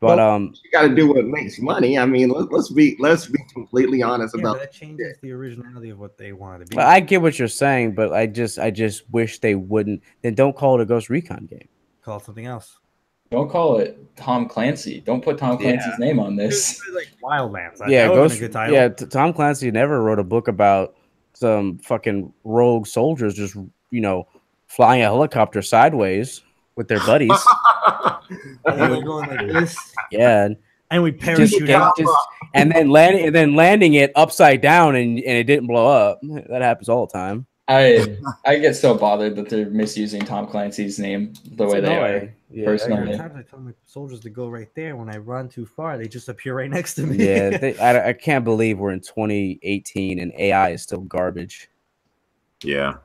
But you got to do what makes money. I mean, let's be completely honest yeah, about. but that changes the originality of what they wanted to be. But I get what you're saying, but I just wish they wouldn't. Then don't call it a Ghost Recon game. Call it something else. Don't call it Tom Clancy. Don't put Tom Clancy's name on this. Like Wildlands. Yeah, that Ghost. a good title. Yeah, Tom Clancy never wrote a book about some fucking rogue soldiers just flying a helicopter sideways with their buddies. And they were going like this, Yeah, and we parachute out. and then landing it upside down and it didn't blow up. That happens all the time. I get so bothered that they're misusing Tom Clancy's name the way they are. Yeah, personally. Sometimes I tell my soldiers to go right there. When I run too far, they just appear right next to me. Yeah, I can't believe we're in 2018 and AI is still garbage. Yeah.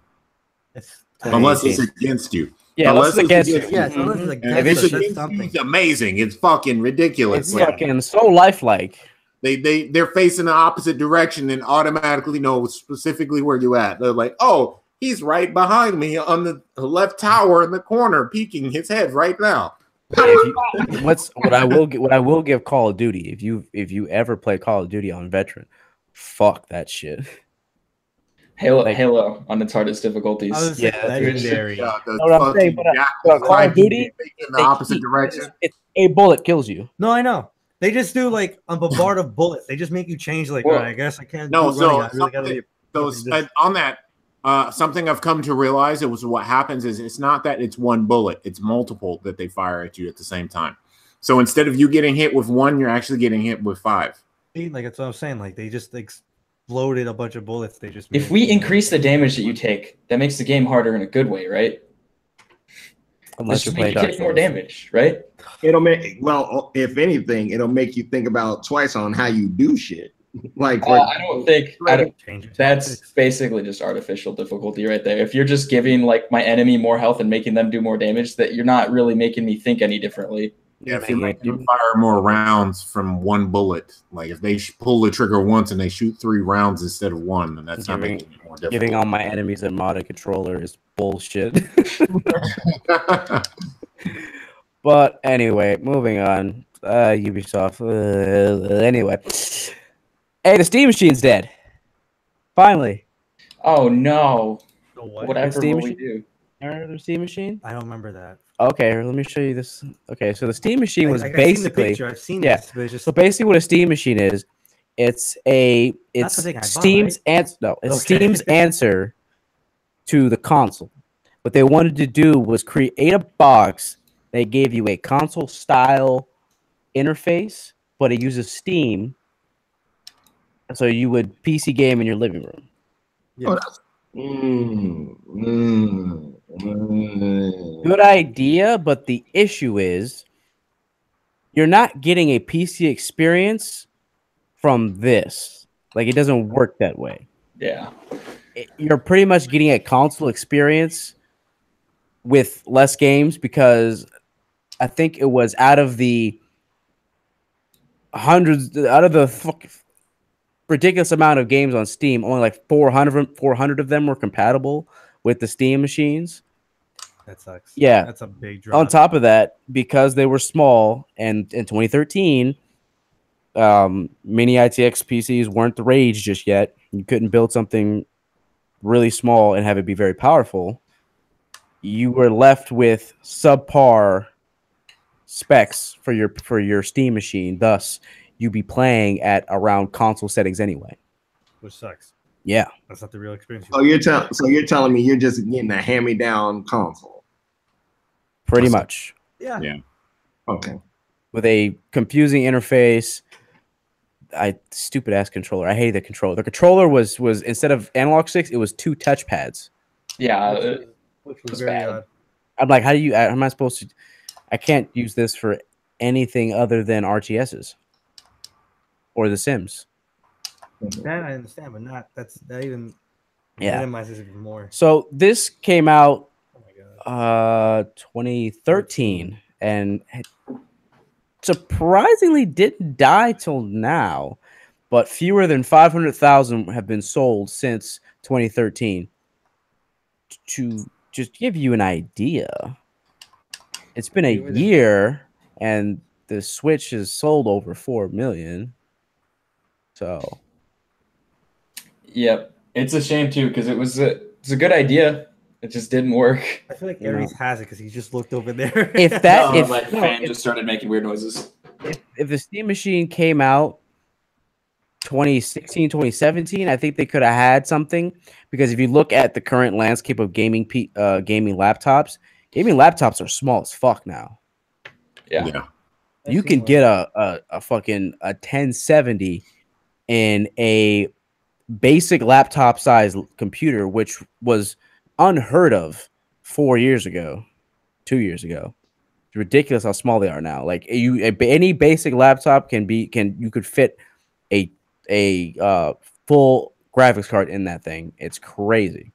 It's Unless it's against you. Yeah, unless it's against you. yeah, so unless it's And against if it's us, that's against you, something. it's amazing. It's fucking ridiculous. It's Like, fucking so lifelike. they're facing the opposite direction and automatically know specifically where you at. They're like, oh, he's right behind me on the left tower in the corner, peeking his head right now. What I will give Call of Duty, if you ever play Call of Duty on veteran, fuck that shit. Halo on its hardest difficulties. I was legendary. Yeah, the Know what I'm saying? fucking But Call of Duty, in the opposite direction. It's a bullet kills you. No, I know. They just do like a bombard of bullets. They just make you change. Like, Well, all right, I guess I can't. No, do so running. I really gotta be. those this. on that. Something I've come to realize it was what happens is it's not that it's one bullet, it's multiple that they fire at you at the same time. So instead of you getting hit with 1, you're actually getting hit with 5. See, like that's what I'm saying. Like they just exploded a bunch of bullets. They just If we increase the damage that you take, that makes the game harder in a good way, right? Unless Just you're make playing you Dark take more Souls. damage, right? It'll make if anything, it'll make you think about twice on how you do shit. Like I don't think change your that's tactics. basically just artificial difficulty right there. If you're just giving like my enemy more health and making them do more damage, that you're not really making me think any differently. Yeah, if you're making them fire more rounds from 1 bullet, like if they pull the trigger once and they shoot 3 rounds instead of 1, then that's not making it more difficult. Giving all my enemies a modded controller is bullshit. But anyway, moving on. Ubisoft. Anyway. Hey, the Steam Machine's dead. Finally. Oh no! The what? Whatever Steam will we Machine? do? Remember the Steam Machine? I don't remember that. Okay, let me show you this. Okay, so the Steam Machine was I've seen the basically picture. I've seen yeah. this, but it's just So basically, what a Steam Machine is, it's That's the thing I bought, Steam's right? answer. No, it's Okay. Steam's answer to the console. What they wanted to do was create a box that gave you a console style interface, but it uses Steam, so you would PC game in your living room. yeah. Good idea, but the issue is you're not getting a PC experience from this. Like, it doesn't work that way. Yeah. You're pretty much getting a console experience with less games, because I think it was out of the ridiculous amount of games on Steam, only like 400 of them were compatible with the Steam machines. That sucks. Yeah. That's a big drop. On top of that, because they were small, and in 2013, mini ITX PCs weren't the rage just yet. You couldn't build something really small and have it be very powerful. You were left with subpar specs for your Steam machine. Thus, you'd be playing at around console settings anyway. Which sucks. Yeah, That's not the real experience. So you're telling me you're just getting a hand-me-down console? pretty much. Yeah. Yeah. Okay. With a confusing interface. Stupid ass controller. I hated the controller. The controller was instead of analog sticks, it was 2 touch pads. Yeah. Which was was very bad. odd. I'm like, how am I supposed to? I can't use this for anything other than RTSs or The Sims. That I understand, but that even Yeah. minimizes even more. So this came out Oh my god. 2013, and surprisingly didn't die till now, but fewer than 500,000 have been sold since 2013. To just give you an idea, it's been a year, and the Switch has sold over 4 million. So Yep. It's a shame too, because it's a good idea. It just didn't work. I feel like You know. Aries has it because he just looked over there. if that No, if my no, fan if- just started making weird noises. if the Steam Machine came out 2016, 2017, I think they could have had something, because if you look at the current landscape of gaming laptops are small as fuck now. Yeah. You can get a fucking 1070 in a basic laptop size computer, which was unheard of 4 years ago, 2 years ago. It's ridiculous how small they are now. Like any basic laptop you could fit a full graphics card in that thing. It's crazy.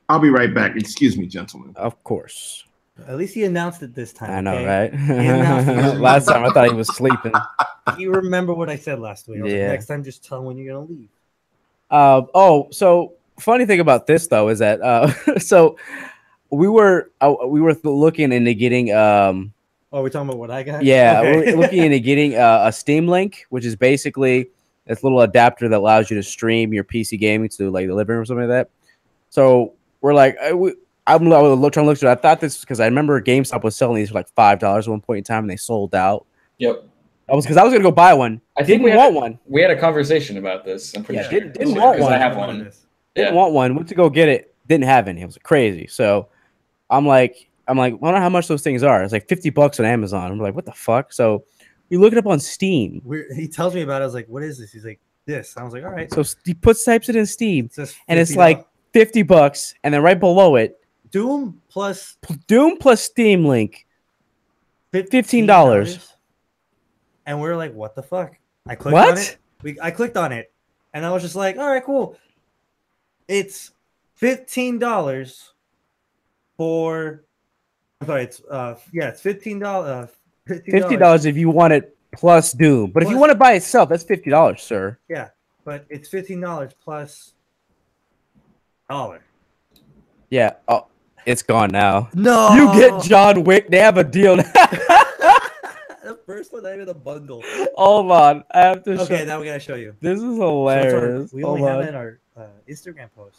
I'll be right back. Excuse me, gentlemen. Of course. At least he announced it this time. I know, okay? right? announced- Last time I thought he was sleeping. You remember what I said last week? I was like, Yeah. next time, just tell him when you're gonna leave. So funny thing about this though is that so we were looking into getting Oh, we're talking about what I got? yeah, Okay. we're looking into getting a Steam Link, which is basically this little adapter that allows you to stream your PC gaming to like the living room or something like that. So we're like, I'm trying to look through it. I thought this because I remember GameStop was selling these for like $5 at one point in time, and they sold out. Yep. I was gonna go buy one. I think Didn't want one. We had a conversation about this. I'm pretty Yeah, sure. didn't want Because one. I have one. Didn't want one. Went to go get it. Didn't have any. It was crazy. So I'm like, I'm like, I don't know how much those things are. It's like $50 on Amazon. I'm like, what the fuck? So you look it up on Steam. He tells me about it. I was like, what is this? He's like, this. I was like, all right. So he types it in Steam, and it's $50. like $50, and then right below it, Doom plus Steam Link, $15. And we're like, what the fuck? I clicked on it. I clicked on it, and I was just like, all right, cool. It's $15 for. I'm sorry, it's it's $15. $50 if you want it plus Doom, but if you want it by itself, that's $50, sir. Yeah, but it's $15 plus $1. Yeah. Oh, it's gone now. No, you get John Wick. They have a deal now. The first one, not even a bundle. Hold on, I have to. Okay, now we gotta show you. This is hilarious. We only have it in our Instagram post.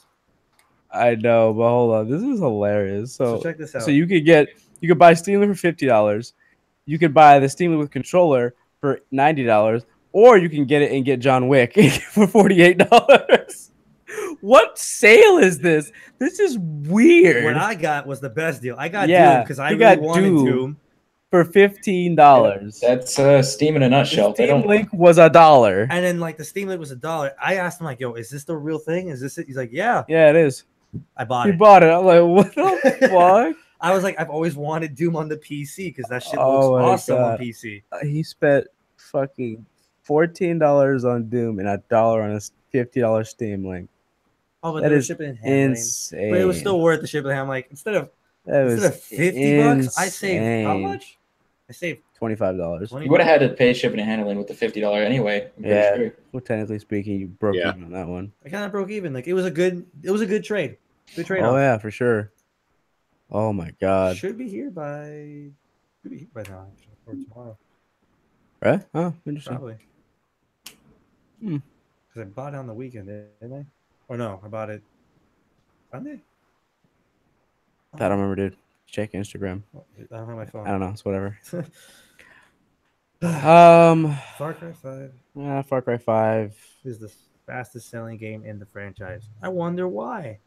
I know, but hold on. This is hilarious. So check this out. So you could buy Steam Link for $50. You could buy the Steam Link with controller for $90, or you can get it and get John Wick for $48. What sale is this? This is weird. What I got was the best deal. I got Doom because I really wanted Doom for $15. That's Steam in a nutshell. The Steam Link was $1, and then like the Steam Link was $1. I asked him like, "Yo, is this the real thing? Is this it?" He's like, "Yeah, yeah, it is." I bought it. You bought it. I'm like, what the fuck? I was like, I've always wanted Doom on the PC because that shit looks awesome on PC. He spent fucking $14 on Doom and $1 on a $50 Steam Link. Oh, but that is shipping and handling. Insane. But it was still worth the shipping. I'm like, instead of $50, I saved how much? I saved $25. You would have had to pay shipping and handling with the $50 anyway. Yeah. Sure. Well, technically speaking, you broke even on that one. I kind of broke even. Like it was a good trade. Good trade. Oh yeah, for sure. Oh my god. Should be here by now or tomorrow. Right? Oh, interesting. Probably. Because I bought it on the weekend, didn't I? Or no, I bought it Sunday. I don't remember, dude. Check Instagram. I don't have my phone. I don't know. It's whatever. Far Cry 5. Yeah, Far Cry 5 is the fastest selling game in the franchise. I wonder why.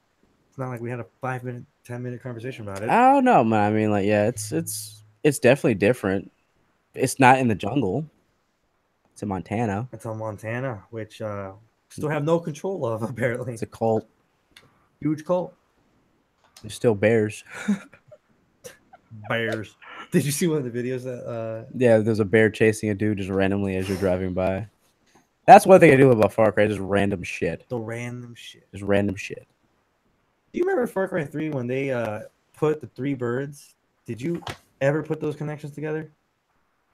It's not like we had a 5-minute, 10-minute conversation about it. I don't know, man. I mean, like, yeah, it's definitely different. It's not in the jungle. It's in Montana. It's on Montana, which still have no control of, apparently. It's a cult. Huge cult. There's still bears. Bears. Did you see one of the videos that yeah, there's a bear chasing a dude just randomly as you're driving by. That's one thing I do about Far Cry, just random shit. The random shit. Just random shit. Do you remember Far Cry 3 when they put the 3 birds? Did you ever put those connections together?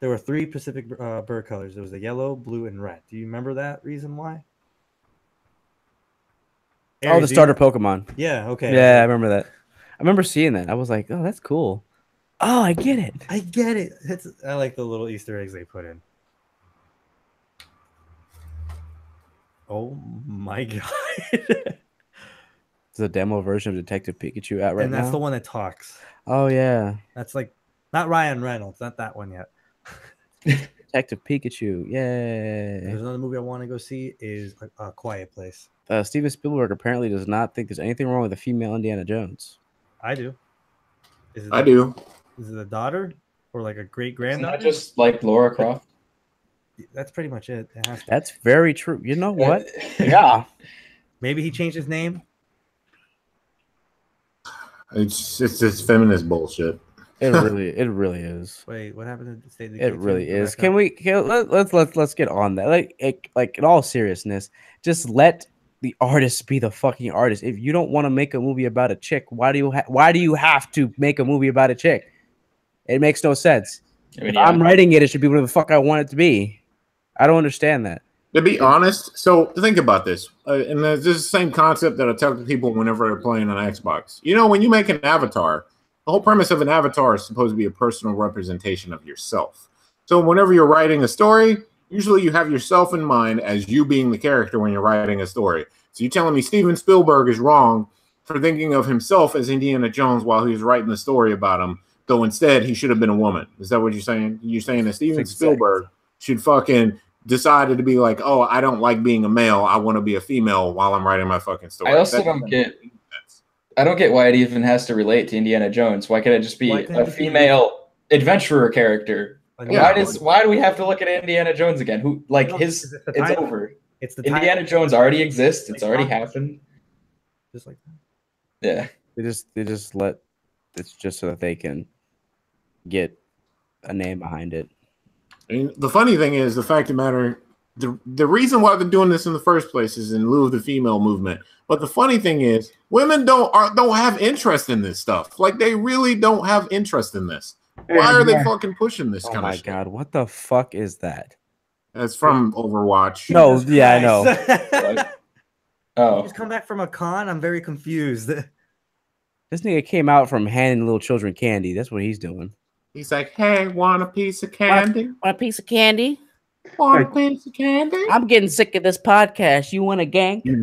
There were 3 Pacific bird colors. There was the yellow, blue, and red. Do you remember that reason why? Oh, the starter Pokemon. Yeah, okay. Yeah, I remember that. I remember seeing that. I was like, oh, that's cool. Oh, I get it. I get it. I like the little Easter eggs they put in. Oh my god. It's a demo version of Detective Pikachu out right now. And that's the one that talks. Oh, yeah. That's like, not Ryan Reynolds. Not that one yet. Detective Pikachu. Yay. There's another movie I want to go see is A Quiet Place. Steven Spielberg apparently does not think there's anything wrong with a female Indiana Jones. I do. I do. Is it a daughter or like a great-granddaughter? Not just like Laura Croft. That's pretty much it. That's very true. You know what? Yeah. Maybe he changed his name. It's just feminist bullshit. It really is. Wait, what happened to State of It really is. Let's get on that. Like in all seriousness, just let the artist be the fucking artist. If you don't want to make a movie about a chick, why do you have to make a movie about a chick? It makes no sense. I mean, if I'm writing it, it should be whatever the fuck I want it to be. I don't understand that. To be honest, so think about this. And this is the same concept that I tell people whenever they're playing on Xbox. You know, when you make an avatar, the whole premise of an avatar is supposed to be a personal representation of yourself. So whenever you're writing a story, usually you have yourself in mind as you being the character when you're writing a story. So you're telling me Steven Spielberg is wrong for thinking of himself as Indiana Jones while he was writing the story about him, though instead he should have been a woman. Is that what you're saying? You're saying that Steven Spielberg should fucking decided to be like, oh, I don't like being a male. I want to be a female while I'm writing my fucking story. I also don't get I don't get why it even has to relate to Indiana Jones. Why can't it just be Why can't a it be- female adventurer character? Yeah. Why do we have to look at Indiana Jones again? Who like No, his? because it's the It's title. over. It's the Indiana title. Jones already exists. It's Like already Hogwarts. happened. Just like that. Yeah. They just let it's just so that they can get a name behind it. And the funny thing is, the fact of the matter, the reason why they're doing this in the first place is in lieu of the female movement. But the funny thing is, women don't have interest in this stuff. Like, they really don't have interest in this. Why are they fucking pushing this Oh kind my of shit? god, what the fuck is that? That's from Overwatch. No, Jesus yeah, I know. Christ. Oh, He's come back from a con. I'm very confused. This nigga came out from handing little children candy. That's what he's doing. He's like, hey, want a piece of candy? Want a piece of candy? Want a piece of candy? I'm getting sick of this podcast. You want a gang? No,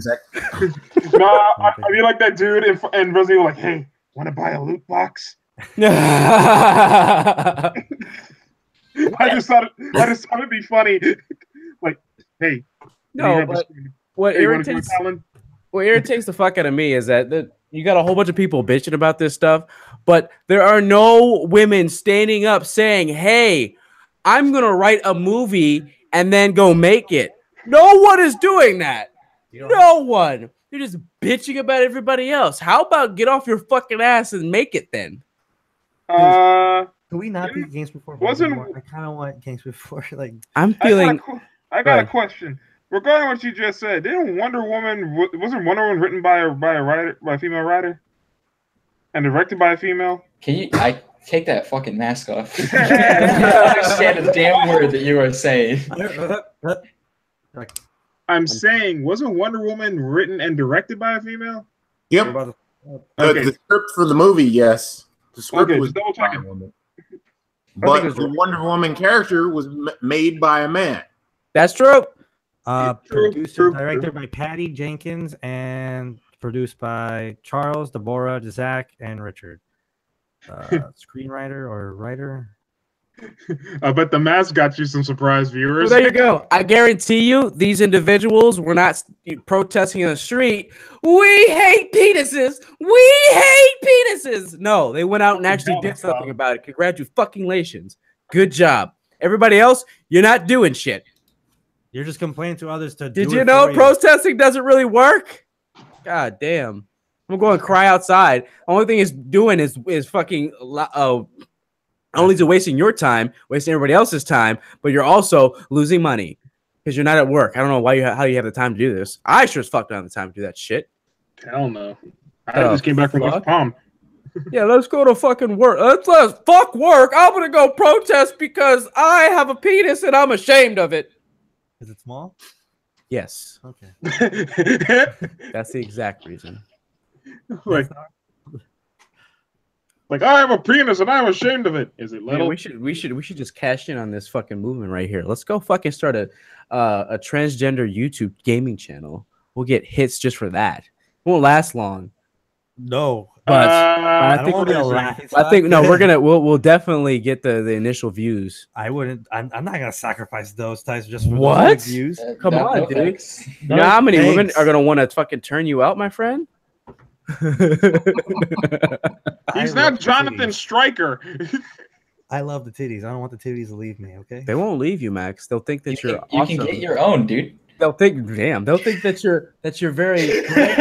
I feel like that dude in Resident Evil, like, hey, want to buy a loot box? I just thought it'd be funny. Like, hey, No, but what hey, you wanna irritates go, Talon? what irritates the fuck out of me is that you got a whole bunch of people bitching about this stuff, but there are no women standing up saying, "Hey, I'm gonna write a movie and then go make it." No one is doing that. No one. You're just bitching about everybody else. How about get off your fucking ass and make it then? Can we not be Games Before? Wasn't- I kind of want Games Before. Like, I'm feeling. I got a question. Regarding what you just said, wasn't Wonder Woman written by a female writer, and directed by a female? can you? I take that fucking mask off. I don't understand a damn word that you are saying. I'm saying, wasn't Wonder Woman written and directed by a female? Yep. Okay. The script for the movie, yes. The script Okay, was just double by a checking. woman. But it's the Wonder Woman character was made by a man. That's true. Producer, directed by Patty Jenkins, and produced by Charles, Deborah, Zach, and Richard. Screenwriter or writer? I bet the mask got you some surprise Well, viewers. there you go. I guarantee you, these individuals were not protesting in the street. We hate penises. We hate penises. No, they went out and actually did something about it. Congratulations. Good job. Everybody else, you're not doing shit. You're just complaining to others to Did do you it know for protesting doesn't really work? God damn. I'm going to cry outside. Only thing it's doing is fucking only to wasting your time, wasting everybody else's time, but you're also losing money because you're not at work. I don't know how you have the time to do this. I sure as fuck don't have the time to do that shit. Hell no. I just came back from West Palm. Yeah, let's go to fucking work. Let's fuck work. I'm gonna go protest because I have a penis and I'm ashamed of it. Is it small? Yes, Okay. that's the exact reason. like I have a penis and I'm ashamed of it. Is it Yeah, little? we should just cash in on this fucking movement right here. Let's go fucking start a transgender YouTube gaming channel. We'll get hits just for that. It won't last long, No. but I I don't think want to be a laughing I think no, stock. we'll definitely get the initial views. I wouldn't. I'm not gonna sacrifice those types just for What? those views. Come on, no dude. thanks. You know how many women Thanks. are gonna want to fucking turn you out, my friend? He's I not love the Jonathan titties. Stryker. I love the titties. I don't want the titties to leave me. Okay. They won't leave you, Max. They'll think that You you're can awesome. get your own, dude. They'll think, damn. They'll think that you're very brave.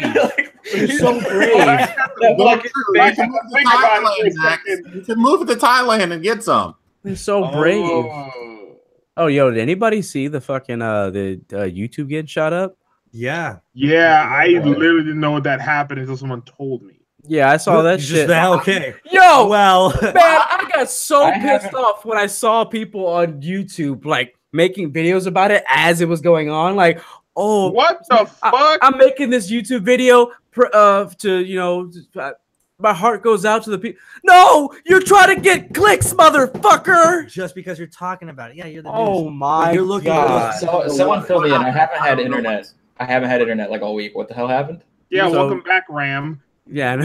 You're so brave. Like, I had to think about it for a Max. second. You can move to Thailand and get some. You're so brave. Oh. Oh, yo, did anybody see the fucking the YouTube getting shot up? Yeah. Yeah, I literally didn't know that happened until someone told me. Yeah, I saw that You shit. okay. Yo, Well. man, I got so I pissed haven't- off when I saw people on YouTube like making videos about it as it was going on. Like, oh, What the fuck? I'm making this YouTube video my heart goes out to the people. No, you're trying to get clicks, motherfucker. Just because you're talking about it. Yeah, you're the Oh news. my You're looking at god. those- Someone fill me in. I haven't had internet. I haven't had internet like all week. What the hell happened? Yeah, So- welcome back, Ram. Yeah.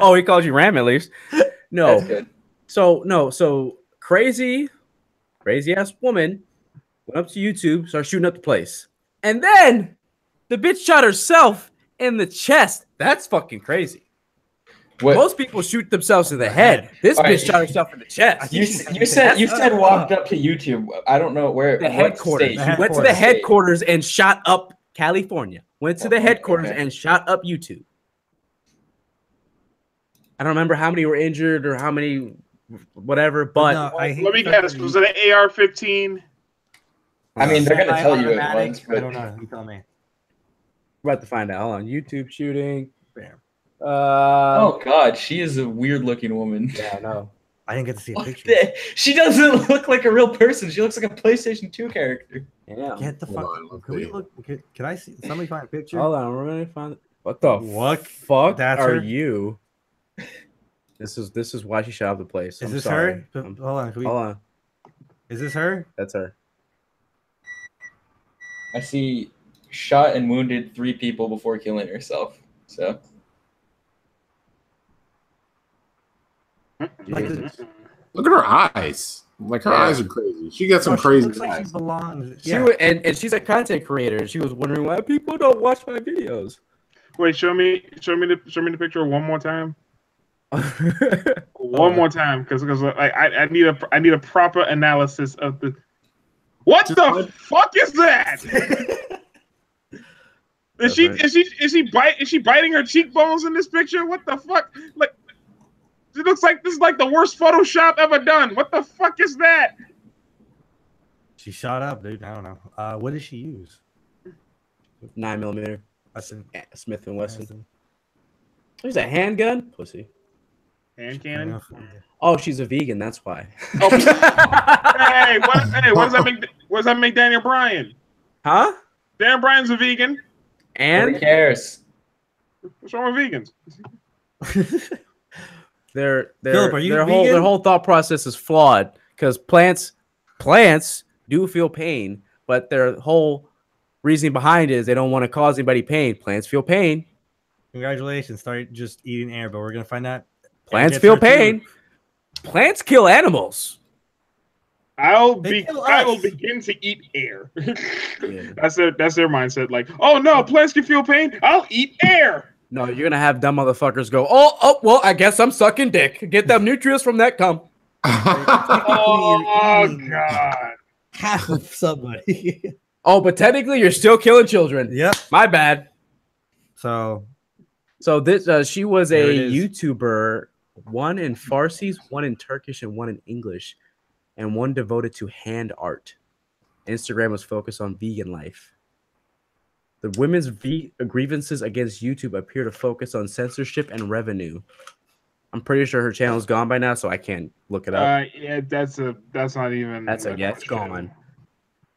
Oh, he called you Ram at least. No. That's good. So crazy ass woman went up to YouTube, started shooting up the place. And then the bitch shot herself in the chest. That's fucking crazy. What? Most people shoot themselves in the head. This All bitch right. shot herself in the chest. You said walked up to YouTube. I don't know where. The what headquarters. state? She went to the headquarters and shot up California. Went to the headquarters and shot up YouTube. I don't remember how many were injured or how many, whatever. But No, let me guess. Was it an AR-15? I mean, they're gonna tell you it Automatic? was, but I don't know. You tell me. we're about to find out. Hold on, YouTube shooting. Bam. oh god, she is a weird looking woman. Yeah, no. I didn't get to see a What picture. She doesn't look like a real person. She looks like a PlayStation 2 character. Yeah. Get the Hold fuck. on, let's Can we see. look? Can I see? Somebody find a picture? Hold on, we're gonna find. What the What? fuck That's are her? you? This is why she shot up the place. Is I'm this sorry. her? Hold on. Hold on, Is this her? that's her. I see shot and wounded 3 people before killing herself. So Jesus. Look at her eyes. Like her eyes are crazy. She got some Oh, she crazy looks like she eyes. belongs. She Yeah. and she's a content creator. She was wondering why people don't watch my videos. Wait, show me the picture one more time. One more time, because I need a proper analysis of the. What the fuck is that? Is she biting her cheekbones in this picture? What the fuck? Like, it looks like this is like the worst Photoshop ever done. What the fuck is that? She shot up, dude. I don't know. What did she use? 9mm That's an Smith and Wesson. There's a handgun, pussy. Hand cannon. Oh, she's a vegan. That's why. Oh, hey, what does that make? What does that make Daniel Bryan? Huh? Daniel Bryan's a vegan. who And cares? What's wrong with vegans? their Philip, are you their vegan? whole thought process is flawed because plants do feel pain, but their whole reasoning behind it is they don't want to cause anybody pain. Plants feel pain. Congratulations. Start just eating air, but we're gonna find that. Plants feel pain. Plants kill animals. I will us. begin to eat air. Yeah. That's their mindset. Like, oh no, plants can feel pain. I'll eat air. No, you're gonna have dumb motherfuckers go, oh, well, I guess I'm sucking dick. Get them nutrients from that cum. Oh god. Half of somebody. Oh, but technically you're still killing children. Yep. My bad. So So this she was There a it is. YouTuber, one in Farsi, one in Turkish, and one in English, and one devoted to hand art. Instagram was focused on vegan life. The women's grievances against YouTube appear to focus on censorship and revenue. I'm pretty sure her channel's gone by now, so I can't look it up. Yeah, that's not even. That's a yeah, it's gone.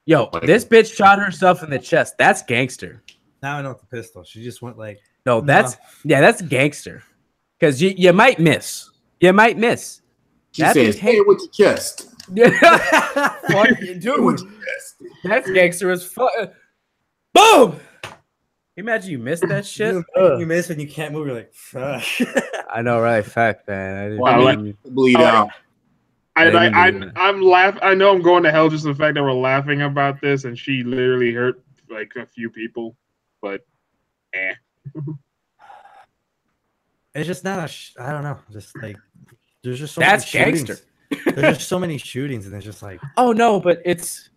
Yo, this bitch shot herself in the chest. That's gangster. now I know the pistol. She just went like. No, that's gangster. Because you might miss. You might miss. She says, "Hey, with your chest." Fucking dude. That's gangster as fuck. Boom! Imagine you missed that shit. You miss when you can't move. You're like, fuck. I know, right? Fact, man. Bleed out. I'm laughing. I know I'm going to hell just the fact that we're laughing about this, and she literally hurt like a few people, but It's just not I don't know. Just like there's just so That's many shootings. gangster. There's just so many shootings, and it's just like Oh no, but it's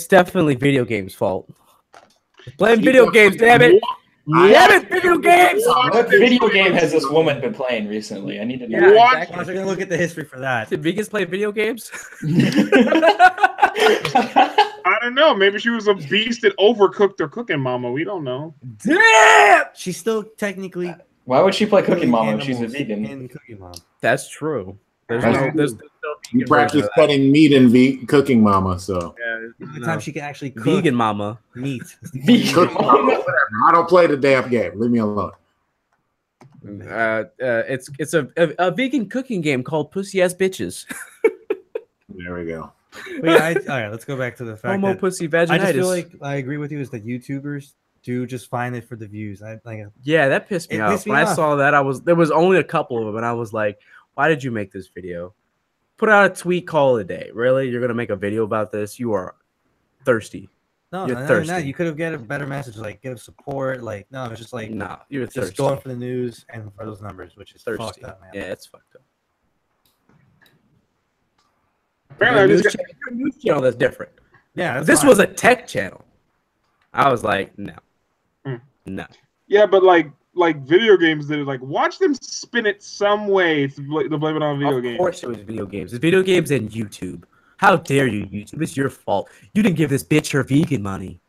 definitely video games' fault. Playing video games, damn it! Damn it, video games! What video game has this woman been playing recently? I need to know. Yeah, What? exactly. we're gonna look at the history for that. Did vegans play video games? I don't know. Maybe she was a beast that overcooked her cooking mama. We don't know. Damn! She's still technically Why would she play Cooking killing Mama if she's a animals vegan? in Cooking Mama. That's true. There's That's no, true. there's no You vegan practice version of cutting meat in cooking mama, so. that. The only No. time she can actually cook Vegan mama. meat. Vegan Cooking mama, Mama. whatever. I don't play the damn game. Leave me alone. It's a vegan cooking game called Pussy Ass Bitches. There we go. But yeah, all right, let's go back to the fact Homo that pussy I just feel vaginitis. like I agree with you is that YouTubers do just find it for the views. Yeah, that pissed me It off. pissed me When I off. saw that, there was only a couple of them, and I was like, why did you make this video? Put out a tweet, call it a day. Really? You're gonna make a video about this? You are thirsty. No, You're no, thirsty. you could have get a better message, like give support. Like, no, it's just like No, you're just thirsty. going for the news and for those numbers, which is Thirsty. fucked up, man. Yeah, it's fucked up. Apparently, I Your just news channel that's different. Yeah, that's This fine. was a tech channel. I was like, no, no. yeah, but like video games that are like watch them spin it some way to blame it on video games. Of course, it was video games. It's video games and YouTube. How dare you, YouTube? It's your fault. You didn't give this bitch her vegan money.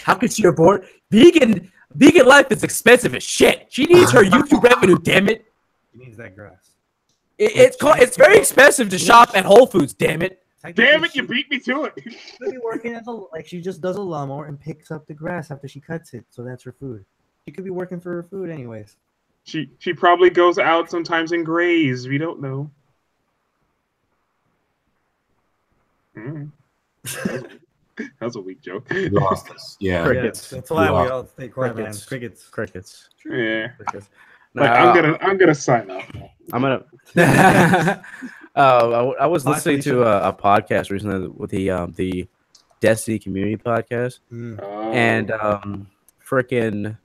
How could she afford vegan life is expensive as shit. She needs her YouTube revenue, damn it. She needs that grass. It's very expensive to shop at Whole Foods, damn it. Damn it, you beat me to it. She could be working as she just does a lawnmower and picks up the grass after she cuts it, so that's her food. She could be working for her food anyways. She probably goes out sometimes and graze. We don't know. That was a weak joke. You lost us. Yeah. Crickets. That's why we Wow. all stay quiet, man. Crickets. Crickets. Yeah. Crickets. Like I'm gonna sign off. I'm gonna. I was listening to a podcast recently with the Destiny Community Podcast, and freaking,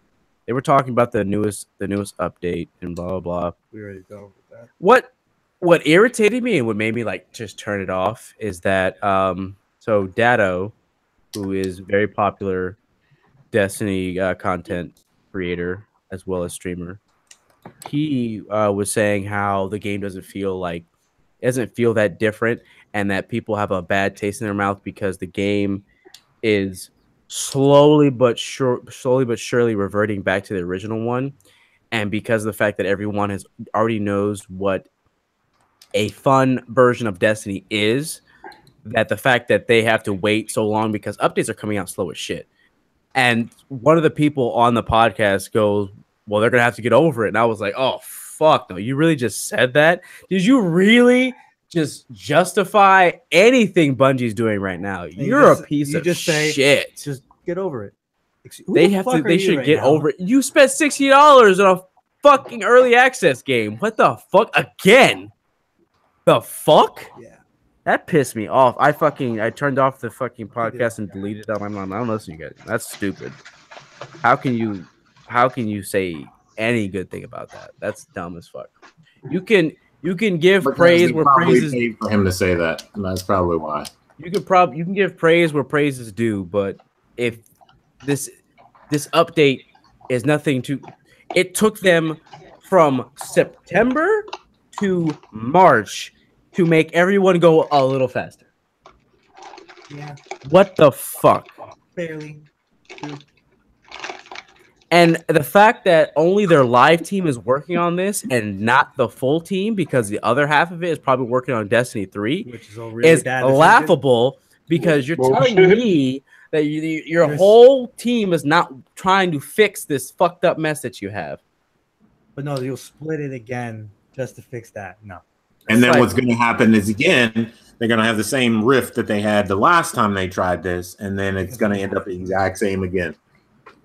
they were talking about the newest update and blah blah blah. We already go with that. What irritated me and what made me like just turn it off is that so Datto, who is very popular Destiny content creator as well as streamer, he was saying how the game doesn't feel that different, and that people have a bad taste in their mouth because the game is slowly but surely reverting back to the original one, and because of the fact that everyone already knows what a fun version of Destiny is, that the fact that they have to wait so long because updates are coming out slow as shit. And one of the people on the podcast goes, well, they're gonna have to get over it. And I was like, oh fuck no, you really just said that? Did you really just justify anything Bungie's doing right now? You're a piece of shit. Just get over it. They should get over it. You spent $60 on a fucking early access game. What the fuck? Again? The fuck? Yeah. That pissed me off. I turned off the fucking podcast and deleted it. I'm like, I don't listen to you guys. That's stupid. How can you say any good thing about that? That's dumb as fuck. You can give praise where praise is paid for him to say that, and that's probably why. You can give praise where praise is due, but if this update is nothing to, it took them from September to March to make everyone go a little faster. Yeah. What the fuck? Barely. And the fact that only their live team is working on this and not the full team, because the other half of it is probably working on Destiny 3, which is really is laughable, because you're telling me that your whole team is not trying to fix this fucked up mess that you have. But no, you'll split it again just to fix that. No. And then what's going to happen is, again, they're going to have the same rift that they had the last time they tried this, and then it's going to end up the exact same again.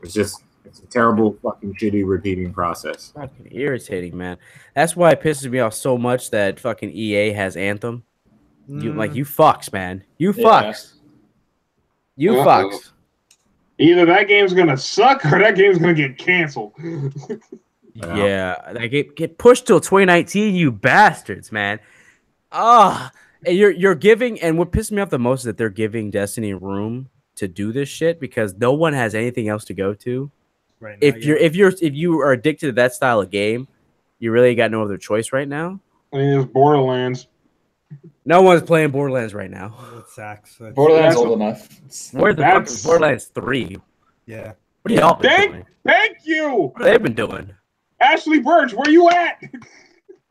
It's a terrible, fucking shitty repeating process. Fucking irritating, man. That's why it pisses me off so much that fucking EA has Anthem. You fucks, man. You fucks. You fucks. Either that game's gonna suck or that game's gonna get canceled. Yeah, that get pushed till 2019, you bastards, man. And you're giving, and what pissed me off the most is that they're giving Destiny room to do this shit because no one has anything else to go to. Right now, if you are addicted to that style of game, you really got no other choice right now. I mean, it's Borderlands. No one's playing Borderlands right now. It sucks. Borderlands old enough. Where's the fuck is Borderlands 3? Yeah. What are y'all been doing? Thank you. What have they been doing? Ashley Burge, where you at?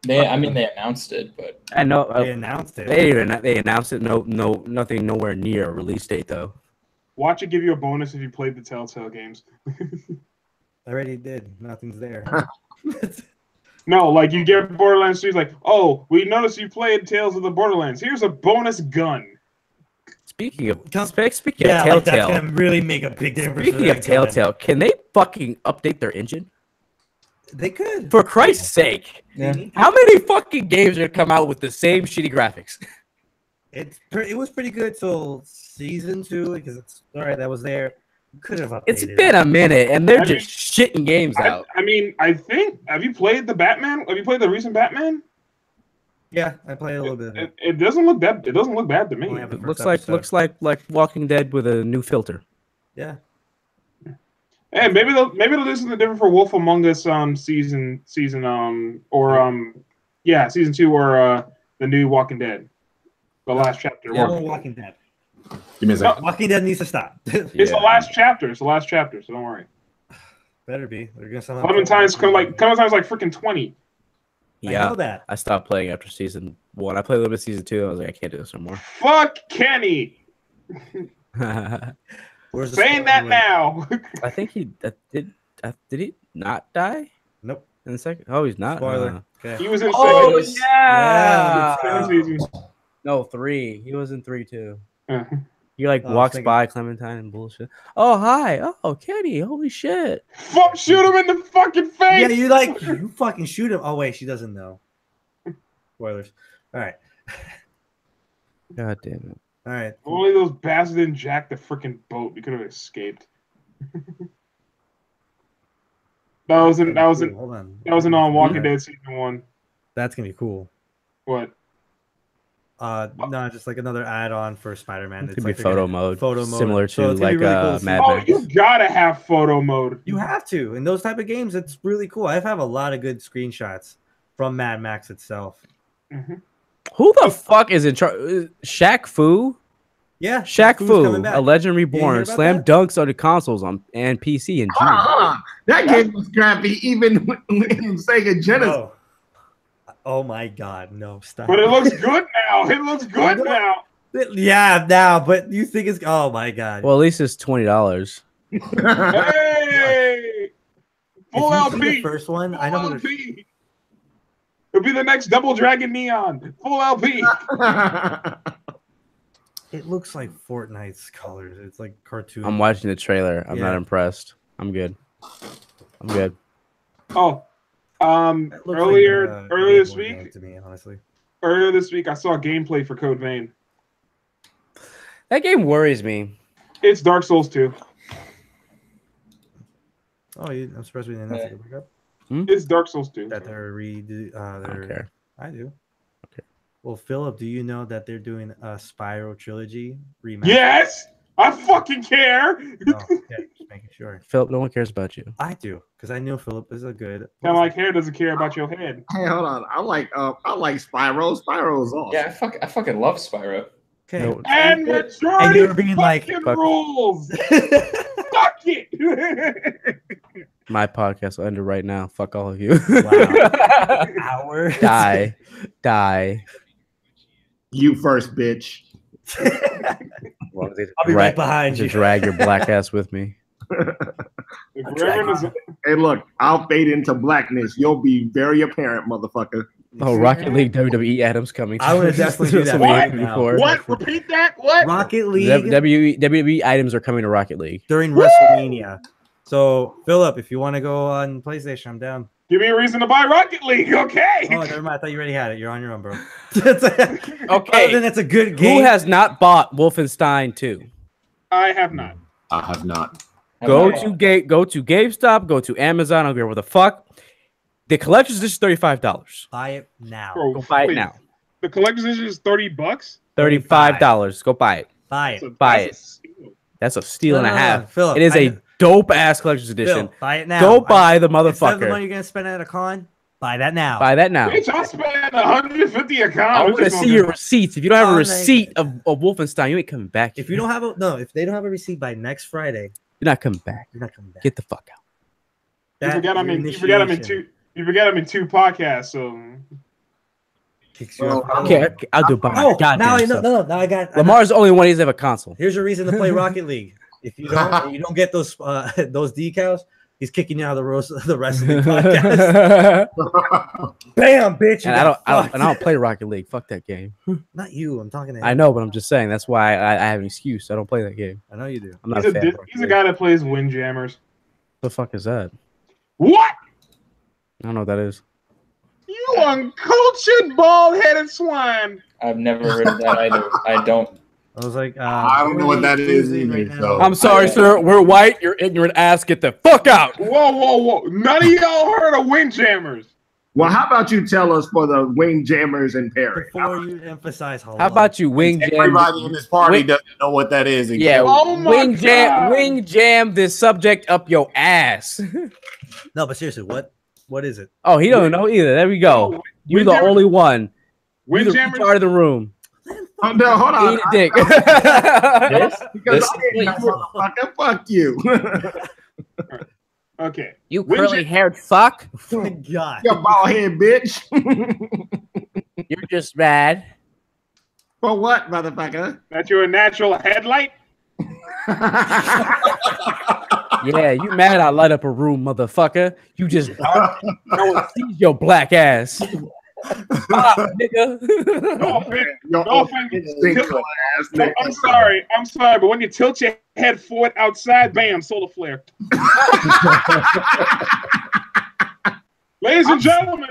They announced it, but I know They announced it. They announced it. No, nothing, nowhere near a release date though. Watch it give you a bonus if you played the Telltale games. I already did. Nothing's there. No, like you get Borderlands 3, like, oh, we noticed you played Tales of the Borderlands. Here's a bonus gun. Speaking of Yeah, Telltale, like that's gonna really make a big difference. speaking of Telltale, can they fucking update their engine? They could. For Christ's sake. Yeah. How many fucking games are gonna come out with the same shitty graphics? It was pretty good till season 2 because it's all right. That was there. Could have updated. It's been a minute, and they're just shitting games out. I mean, I think. Have you played the Batman? Have you played the recent Batman? Yeah, I played a little bit of it. It doesn't look that. It doesn't look bad to me. It looks like Walking Dead with a new filter. Yeah. Hey, maybe they'll do something different for Wolf Among Us season 2 or the new Walking Dead, the last chapter. Yeah. Walking Dead. Give me a second. Walking Dead needs to stop. It's the last chapter. It's the last chapter, so don't worry. Better be. They're gonna somehow Clementine's like freaking 20. Yeah, I know that. I stopped playing after season 1. I played a little bit of season 2. And I was like, I can't do this no more. Fuck Kenny. Saying that now. I think he did he not die? Nope. In the second? Oh, he's not. Spoiler. Okay. He was in Oh second. yeah. No, 3. He was in 3 too. He walks by Clementine and bullshit. Oh hi. Oh Kenny. Holy shit. Fuck! Shoot him in the fucking face. Yeah, you fucking shoot him. Oh wait, she doesn't know. Spoilers. All right. God damn it. All right. Only those bastards didn't jack the freaking boat. We could have escaped. That was in Walking Dead season 1. That's gonna be cool. What? No, just like another add-on for Spider-Man. It could be photo mode, similar to so like really cool. Mad Oh, Max. you gotta have photo mode. You have to in those type of games. It's really cool. I have a lot of good screenshots from Mad Max itself. Mm-hmm. Who the fuck is in charge? Shaq Fu? Yeah, Shaq Fu's Fu, coming back. A Legend hear Reborn, about slam that? dunks on the consoles and PC in June. That game was crappy even in Sega Genesis. Oh my God, no, stop. But it looks good now. It looks good now. Yeah, now, but you think it's oh my God. Well, at least it's $20. Hey, full If you see LP. the first one, Full I know. LP. It'll be the next Double Dragon Neon. Full LP. It looks like Fortnite's colors. It's like cartoon. I'm watching the trailer. I'm Yeah. not impressed. I'm good. Oh, It looks earlier like a this Game Boy game week, to me, honestly. earlier this week, I saw gameplay for Code Vein. That game worries me. It's Dark Souls 2. Oh, I'm surprised we didn't have to look up It's Dark Souls 2. that they're redo. I don't care. I do. Okay. Well, Philip, do you know that they're doing a Spyro trilogy remaster? Yes, I fucking care. Oh, okay, just making sure. Philip, no one cares about you. I do, because I know Philip is a good. Kind of like hair doesn't care about your head. Hey, hold on. I like Spyro. Spyro's awesome. Yeah, I fucking love Spyro. Okay. No. And And majority you're being like, fuck. rules. Fuck it. My podcast will end it right now. Fuck all of you. Wow. Hours. Die. You first, bitch. I'll be right behind you. Drag your black ass with me. Hey, look, I'll fade into blackness. You'll be very apparent, motherfucker. Oh, Rocket League WWE Adams coming. I would definitely do that right now. What? Repeat that? What? Rocket League WWE items are coming to Rocket League. during WrestleMania. So, Philip, if you want to go on PlayStation, I'm down. Give me a reason to buy Rocket League, okay? Oh, never mind. I thought you already had it. You're on your own, bro. Okay. Other than it's a good game. Who has not bought Wolfenstein 2? I have not. I have not. Go to GameStop, go to Amazon, I don't care what the fuck. The collector's edition is $35. Buy it now. Bro, Go buy it wait, now. The collector's edition is $30. $35. Go buy it. Buy it. So Buy that's a steal. That's a steal and a half. Philip, It is a dope ass collector's edition. Phil, buy it now. Go buy the Instead of the money motherfucker. you're gonna spend at a con, buy that now. Buy that now. Bitch, I spent $150 a con. I want to see your receipts. If you don't have a Oh, receipt of Wolfenstein, you ain't coming back. If you don't have if they don't have a receipt by next Friday, you're not coming back. you're not coming back. Get the fuck out. You forgot I'm in two podcasts, so Kicks you off. Okay, I'll do buy. Oh, God now I damn know. stuff. No, now I got. Lamar's the only one who doesn't have a console. Here's a reason to play Rocket League. If you don't get those decals, he's kicking you out of the rest of the podcast. Bam, bitch! And I don't play Rocket League. Fuck that game. Not you. I'm talking to him. I know, but I'm just saying that's why I have an excuse. I don't play that game. I know you do. I'm not a fan. of Rocket he's a League. guy that plays Windjammers. What the fuck is that? What? I don't know what that is. You uncultured, bald-headed swine. I've never heard of that either. I don't. I was like, I don't know what that is either. right now. So. I'm sorry, sir. We're white. You're ignorant ass. Get the fuck out. Whoa. None of y'all heard of Windjammers. Well, how about you tell us for the Windjammers in Paris? Before you emphasize How about you wing jam? Everybody in this party doesn't know what that is. Again. Yeah, Oh my wing jam, God. wing jam this subject up your ass. No, but seriously, what is it? Oh, he don't know either. There we go. You're the only one. You're the Windjammers. retard of the room. Oh, no, hold on. Eat a dick. Because I didn't know, motherfucker. Fuck you. Okay. You Windjam- curly-haired fuck. Oh my God. You bald head bitch. You're just mad. For what, motherfucker? That you're a natural headlight. Yeah, you mad I light up a room, motherfucker. You just no one sees your black ass. Stop, nigga. No offense. Your No offense. single ass nigga. I'm sorry, but when you tilt your head forward outside, bam, solar flare. Ladies and gentlemen,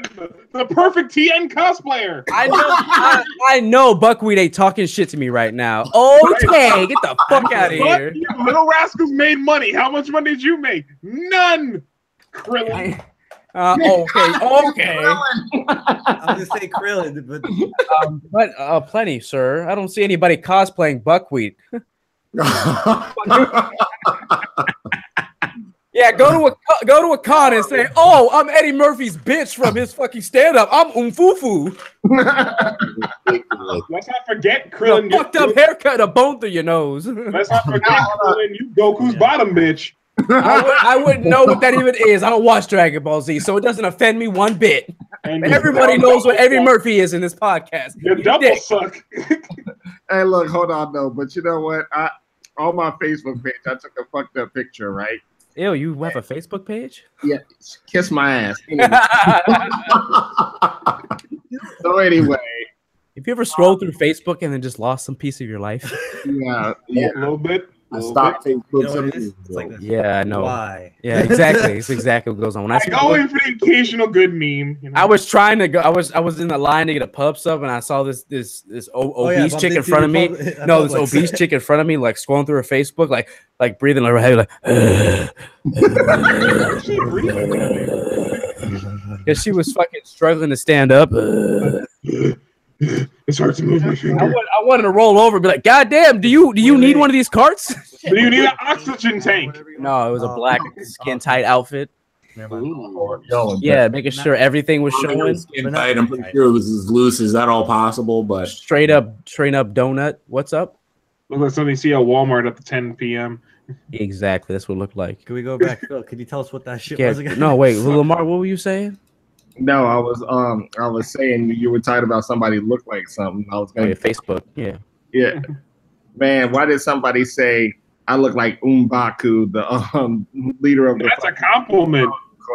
the perfect TN cosplayer. I know Buckwheat ain't talking shit to me right now. Okay, get the fuck out of here. But you Little Rascals made money. How much money did you make? None. Krillin. Okay. I was gonna say Krillin, But plenty, sir. I don't see anybody cosplaying Buckwheat. Yeah, go to a con and say, "Oh, I'm Eddie Murphy's bitch from his fucking stand-up. I'm Umfufu." Let's not forget Krillin. Fucked up haircut, a bone through your nose. Let's not forget Krillin. You Goku's bottom bitch. I wouldn't know what that even is. I don't watch Dragon Ball Z, so it doesn't offend me one bit. And Everybody knows what Eddie Murphy is in this podcast. You You double dick. suck. Hey, look, hold on, though. But you know what? On my Facebook page, I took a fucked up picture, right? Ew, you have a Facebook page? Yeah, kiss my ass. So anyway, If you ever scrolled through Facebook and then just lost some piece of your life? yeah. A little bit. I stopped Facebook. you know what some it is? years It's like ago. this. Yeah, I know. Why? Yeah, exactly. It's exactly what goes on. When I go in for the occasional good meme. You know? I was trying to go. I was in the line to get a pub sub, and I saw this obese chick in front of me. No, this obese chick in front of me, like scrolling through her Facebook, like breathing like her head, because she was fucking struggling to stand up. It's hard to move my finger. I wanted to roll over and be like, "God damn, do you need one of these carts?" Do you need an oxygen tank? No, it was a black skin tight outfit. Yo, Yeah, making sure everything was showing. skin tight. I'm pretty sure it was as loose as that all possible, but Straight up donut. What's up? Look like something you see at Walmart at the 10 p.m. Exactly, that's what it looked like. Can we go back? Phil, can you tell us what that shit Yeah, was again? no, wait, Lamar, what were you saying? No, I was saying you were tired about somebody look like something. I was Oh, yeah, going, Facebook. Yeah. yeah. Man, why did somebody say I look like M'Baku, the leader of the? That's a compliment.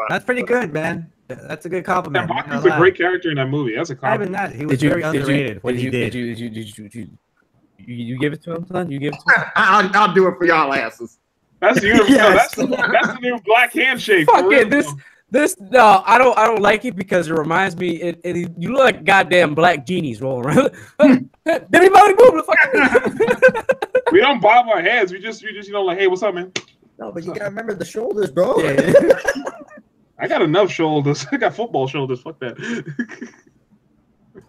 That's pretty good, man. That's a good compliment. Mbaku's a great character in that movie. That's a Not even compliment. that. He was very underrated when he did. You give it to him, son? You give it to him? I'll do it for y'all asses. That's the Yes. that's the new black handshake. Fuck for it. real. This no, I don't like it because it reminds me. You look like goddamn black genies rolling around. We don't bob our heads. We just like, hey, what's up, man? No, but you gotta remember the shoulders, bro. Yeah. I got enough shoulders. I got football shoulders. Fuck that.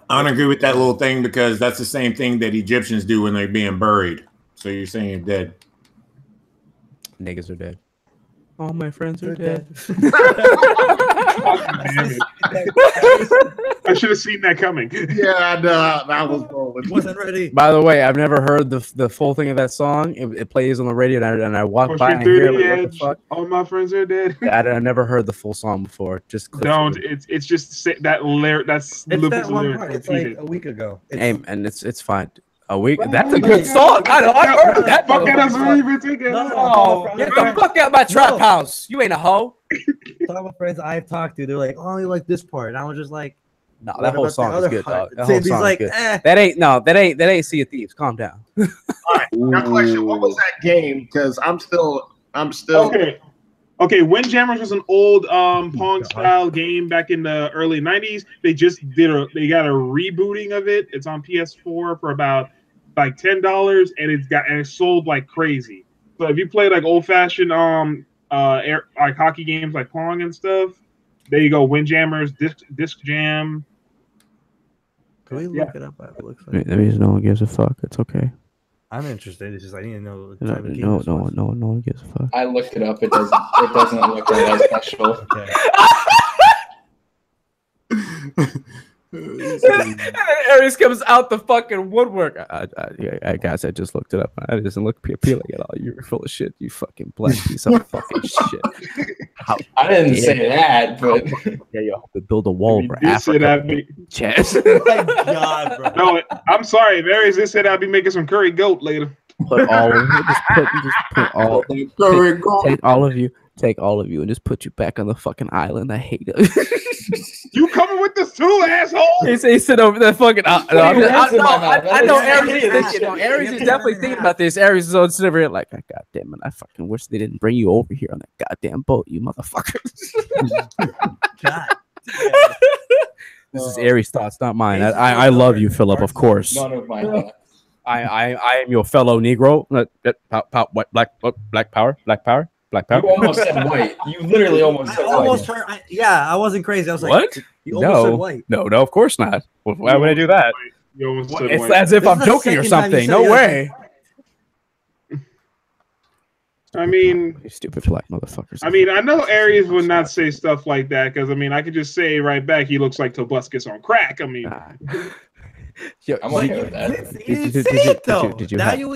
I don't agree with that little thing because that's the same thing that Egyptians do when they're being buried. So you're saying you're dead. Niggas are dead. All my friends are dead. Damn it. I should have seen that coming. Yeah, I know. That was rolling. Wasn't ready. By the way, I've never heard the full thing of that song. It plays on the radio, and I walk by and Pushing hear through like, the what the edge. fuck? All my friends are dead. I never heard the full song before. Just clips Don't. of it. It's just that lyric. That's It's loop that is a one lyric. part. It's Repeat like it. a week ago. It's, Hey, and it's fine. A week. That's a good song. I heard that. Fuck that doesn't motherfucker. even take it. No. Get the fuck out my trap No. house. You ain't a hoe. some of my friends I've talked to, they're like, "Oh, you like this part," and I was just like, No, "What that whole about the song is other good, part?" dog. That See, whole he's song like, is good. eh. That ain't Sea of Thieves. Calm down. All right. Now, question: what was that game? Because I'm still. Okay. Okay, Windjammers was an old Pong style game back in the early 90s. They got a rebooting of it. It's on PS4 for about like $10, and it sold like crazy. So if you play like old fashioned like hockey games like Pong and stuff, there you go. Windjammers, Disc Jam. Can we look it up? It looks like. That means no one gives a fuck. It's okay. I'm interested. It's just I need to know the No, type of game. no one gives a fuck. I looked it up. It doesn't look all that special. Okay. And then Aries comes out the fucking woodwork. I guys, I just looked it up. It doesn't look appealing at all. You're full of shit. You fucking black piece of fucking shit. I didn't say that, but Yeah, you have to build a wall for You said Africa. I'd be, Chess. Oh my God, bro. no, I'm sorry. If Aries just said I'd be making some curry goat later. Put all of you. Just put all. Take all of you, and just put you back on the fucking island. I hate it. You coming with this too, asshole? He sit over there fucking. I know Aries is That thinking. No, Aries is definitely thinking about this. Aries is on sitting over here like, God damn it! I fucking wish they didn't bring you over here on that goddamn boat, you motherfuckers. God. This is Aries' thoughts, not mine. I love you, Philip. Of course. none of my thoughts. I am your fellow Negro. What black power? You almost said white. You literally almost said white. I wasn't crazy. I was like, What? You almost said white. No, of course not. Why would I do that? You almost said It's white. as if This I'm is the joking or second time you something. said No the other way. I mean, You stupid black motherfuckers. I know Aries would not say stuff like that because I could just say right back he looks like Tobuscus on crack. Yo, I'm okay with that. You didn't say it though. Did you Now have- you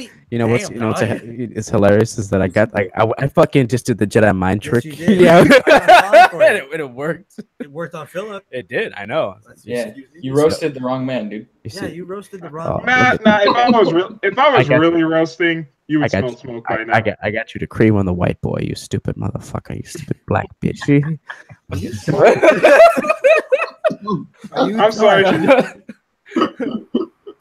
what's it's hilarious is that I got like I fucking just did the Jedi mind Yes, trick. you did. Yeah, I got and it worked. It worked on Philip. It did. I know. Yeah, you roasted the wrong man, dude. Yeah, you roasted the wrong. Oh, Nah. If I was I got- really roasting, you I would got smell you. smoke right now. I got you to cream on the white boy. You stupid motherfucker. You stupid black bitch. I'm sorry.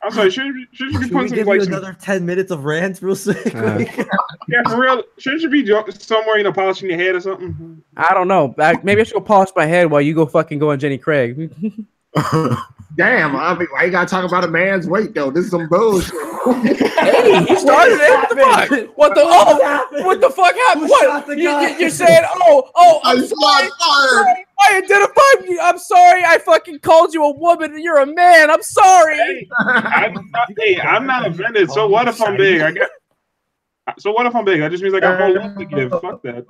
I'm sorry. Should you be Should we putting some give like you some, another 10 minutes of rants real quick? yeah, for real? Shouldn't you be somewhere polishing your head or something? I don't know. Maybe I should go polish my head while you go fucking go on Jenny Craig. Damn, why you gotta talk about a man's weight though? This is some bullshit. Hey, he started it. What the fuck? What the fuck happened? Who shot What? the guy? You said, I'm sorry. I identified you. I'm sorry. I fucking called you a woman and you're a man. I'm sorry. I'm not offended. So what if I'm big? So what if I'm big? That just means I got more love to give. Fuck that.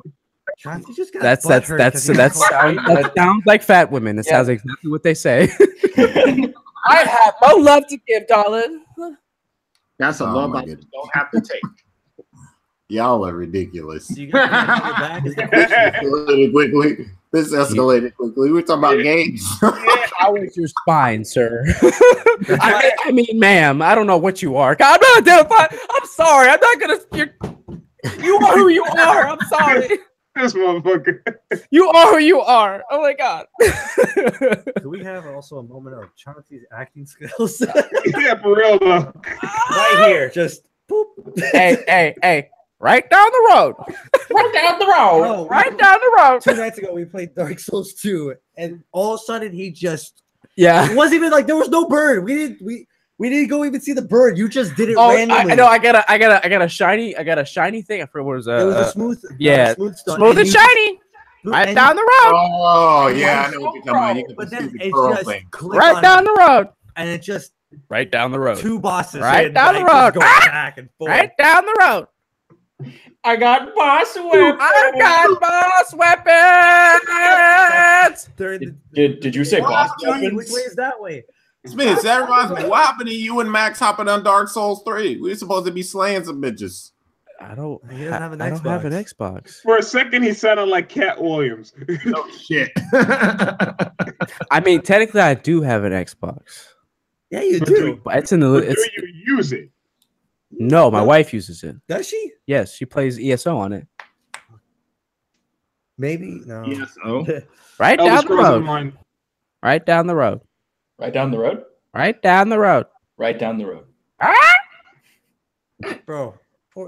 That sounds like fat women. It sounds exactly what they say. I have no love to give, darling. That's a Oh, love my I goodness. don't have to take. Y'all are ridiculous. You got your back is the question. Escalated quickly. This escalated quickly. We're talking about games. How is your spine, sir? I mean, ma'am, I don't know what you are. I'm not identified. I'm sorry. I'm not gonna. You are who you are. I'm sorry. This motherfucker. You are who you are. Oh my god. Do we have also a moment of Chauncey's acting skills? Yeah, for real though. Right here, just boop. Hey. Right down the road. Right down the road. Bro, Right down the road. 2 nights ago, we played Dark Souls 2, and all of a sudden he just Yeah. it wasn't even like there was no bird. We didn't go even see the bird. You just did it Oh, randomly. I know. I got a shiny thing. I forgot what it was. It was a smooth, yeah, smooth stuff. smooth and shiny. Right down the road. Oh, yeah, I know what you're talking about. You can But see then the it pearl just thing. clicked Right on down it, the road. and it just Right down the road. 2 bosses. Right and, down the like, road. just going back and forth. Right down the road. I got boss weapons. I got boss weapons. Did you say boss Johnny, weapons? which way is that way? Smith, that reminds me. What happened to you and Max hopping on Dark Souls 3? We were supposed to be slaying some bitches. I don't He doesn't have an I don't have an Xbox. Xbox. For a second, he sounded like Cat Williams. Oh shit. I mean, technically, I do have an Xbox. Yeah, you But do. But it's in the. Do It's you use it? no, my wife uses it. Does she? Yes, she plays ESO on it. Maybe no. Yes. Oh. Right Elder down the Scrolls road. Online. Right down the road. Right down the road. Right down the road. Right down the road. Ah! Bro.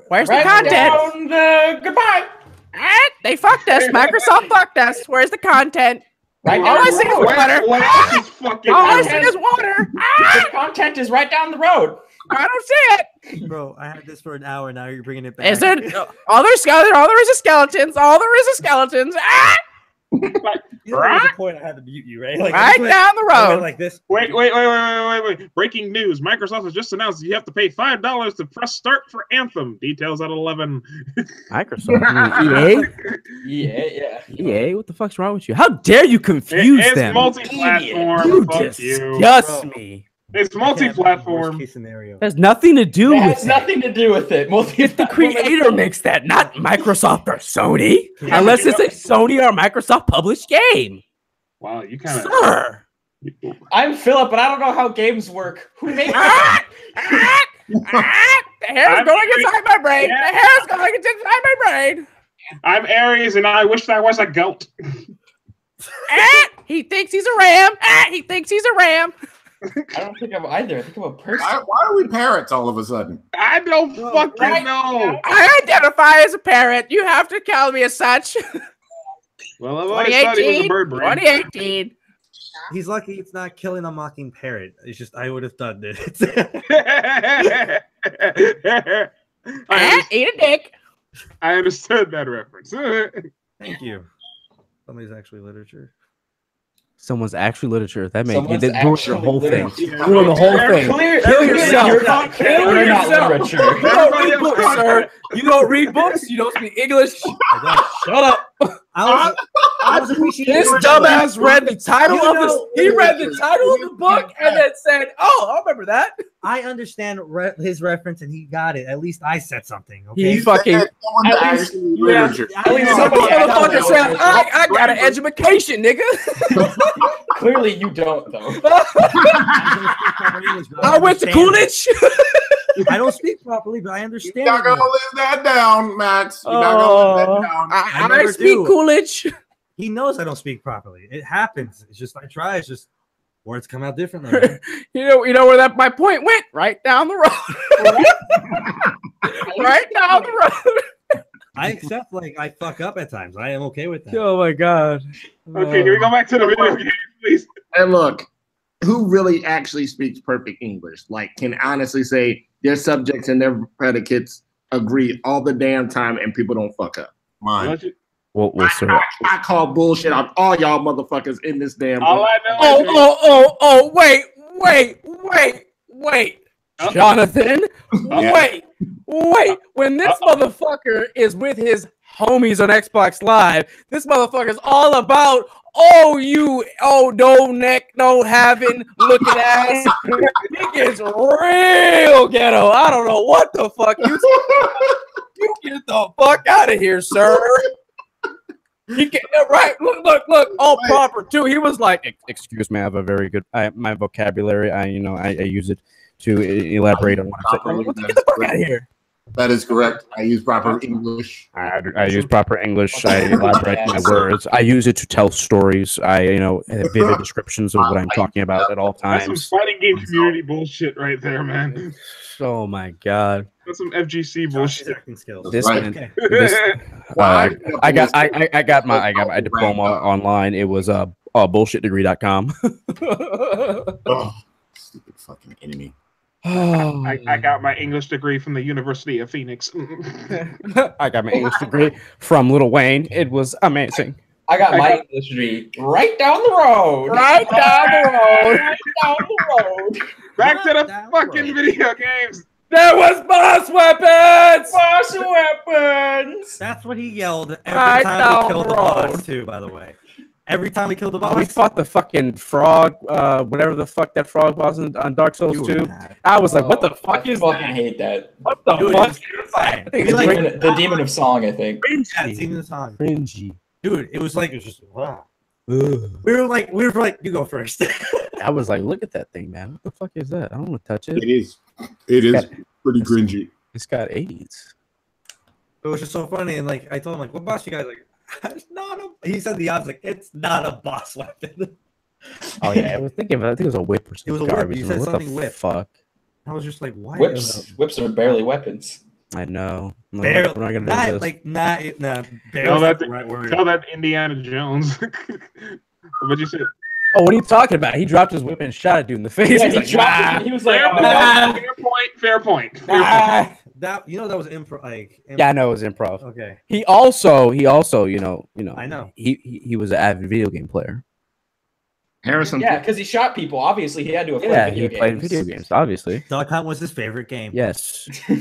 Where's Right the content? down the goodbye. Ah! They fucked us. Microsoft fucked us. Where's the content? Right All I see is water. All I see is water. The content is right down the road. I don't see it. Bro, I had this for an hour. Now you're bringing it back. Is there all there is a skeletons? All there is a skeletons. There was a point I had to mute you, right? Like, Right down the I went road. like this. Wait. Breaking news. Microsoft has just announced you have to pay $5 to press start for Anthem. Details at 11. Microsoft. Yeah. EA, what the fuck's wrong with you? How dare you confuse It's them? multi-platform. You Fuck you. disgust me. It's Worst multi-platform. case scenario. There's nothing to do It with has it. nothing to do with it. If the creator makes that, not Microsoft or Sony, unless it's a Sony or Microsoft published game. Wow, you kind of. Sir. I'm Philip, but I don't know how games work. Who made The hair's going inside my brain. The hair's going inside my brain. I'm Aries, and I wish I was a goat. He thinks he's a ram. He thinks he's a ram. I don't think I'm either. I think I'm a person. Why are we parrots all of a sudden? I don't fucking know. I identify as a parrot. You have to call me as such. Well, I've always thought he was a bird brain. 2018. He's lucky it's not killing a mocking parrot. It's just I would have done it. Eat a dick. I understood that reference. Thank you. Somebody's actually literature. Someone's actually literature. That made Someone's you ruined the actually whole thing. literature. Ruined the whole thing. Kill yourself. You're not, Kill you're not yourself. literature. You don't read books, sir. You don't read books. You don't speak English. Shut up. I was appreciating This dumbass read the title of this. He read the title of the book and then said, "Oh, I remember that." I understand his reference, and he got it. At least I said something. Okay. He fucking. Someone's At least- actually yeah. literature. At least Some somebody motherfucker said, "I got an education, nigga." Clearly, you don't, though. I went to Coolidge. I don't speak properly, but I You're understand. not gonna live that down, Max. You're not gonna live that down. I never speak do. Coolidge. He knows I don't speak properly. It happens. It's just I try. It's just words come out differently. Man. You know where that my point went? Right down the road. Right down the road. I accept like I fuck up at times. I am okay with that. Oh my god. Okay, can we go back to the video game, please? And look, who really actually speaks perfect English? Like, can honestly say their subjects and their predicates agree all the damn time and people don't fuck up. Mine. Well, sir. I call bullshit on all y'all motherfuckers in this damn. All I know Oh, wait. Oh. Jonathan, Yeah. wait. When this motherfucker is with his homies on Xbox Live, this motherfucker's all about, no neck, no having, looking ass. He gets real ghetto. I don't know what the fuck you get the fuck out of here, sir. He get right. Look, all proper too. He was like, "Excuse me, I have a very good my vocabulary. I use it to elaborate on what I'm saying." Get the fuck out of here. That is correct. I use proper English. I use proper English. I elaborate my words. I use it to tell stories. I have vivid descriptions of what I'm talking about at all that's times. some fighting game community bullshit right there, man. Oh my god. That's some FGC bullshit. Acting skills. This Right. man. Okay. I got my diploma online. It was bullshitdegree.com. Oh, stupid fucking enemy. I got my English degree from the University of Phoenix. I got my English degree from Lil Wayne. It was amazing. I got my English degree right down the road. Right down the road. Right down the road. Back to the Down fucking road. video games. There was boss weapons. Boss weapons. That's what he yelled every Right time down we killed the the road. boss, too, by the way. Every time we killed the We boss. fought the fucking frog, whatever the fuck that frog was on Dark Souls You were 2. mad. I was like, what the fuck I is fucking that? hate that. What the Dude, fuck? it's I think He it's like- The demon of song, I think. Yeah, it's cringy. even the song. Cringy. Dude, it was just wow. We were like, you go first. I was like, look at that thing, man. What the fuck is that? I don't want to touch it. It is pretty cringy. It's got AIDS. It was just so funny, and like I told him, like, what boss you guys like? It's not a. He said the opposite. Like, it's not a boss weapon. Oh yeah, I was thinking. I think it was a whip or something. It was a whip. Garbage. You I'm said like, what something the whip. fuck? I was just like, why? Whips are barely weapons. I know. Barely, We're not gonna not do this. like not nah. Tell Barely that, the right word. tell that Indiana Jones. What you say? Oh, what are you talking about? He dropped his whip and shot a dude in the face. Yeah, He's he like, dropped "Ah, it. He was like, Fair "Oh, point. Fair point. Fair point. ah." That that was improv. Like Yeah, I know it was improv. Okay, He also, you know, I know. he was an avid video game player. Harrison. Yeah, because he shot people. Obviously, he had to have played Yeah, video he played games. video games, obviously. Duck Hunt was his favorite game. Yes. Oh,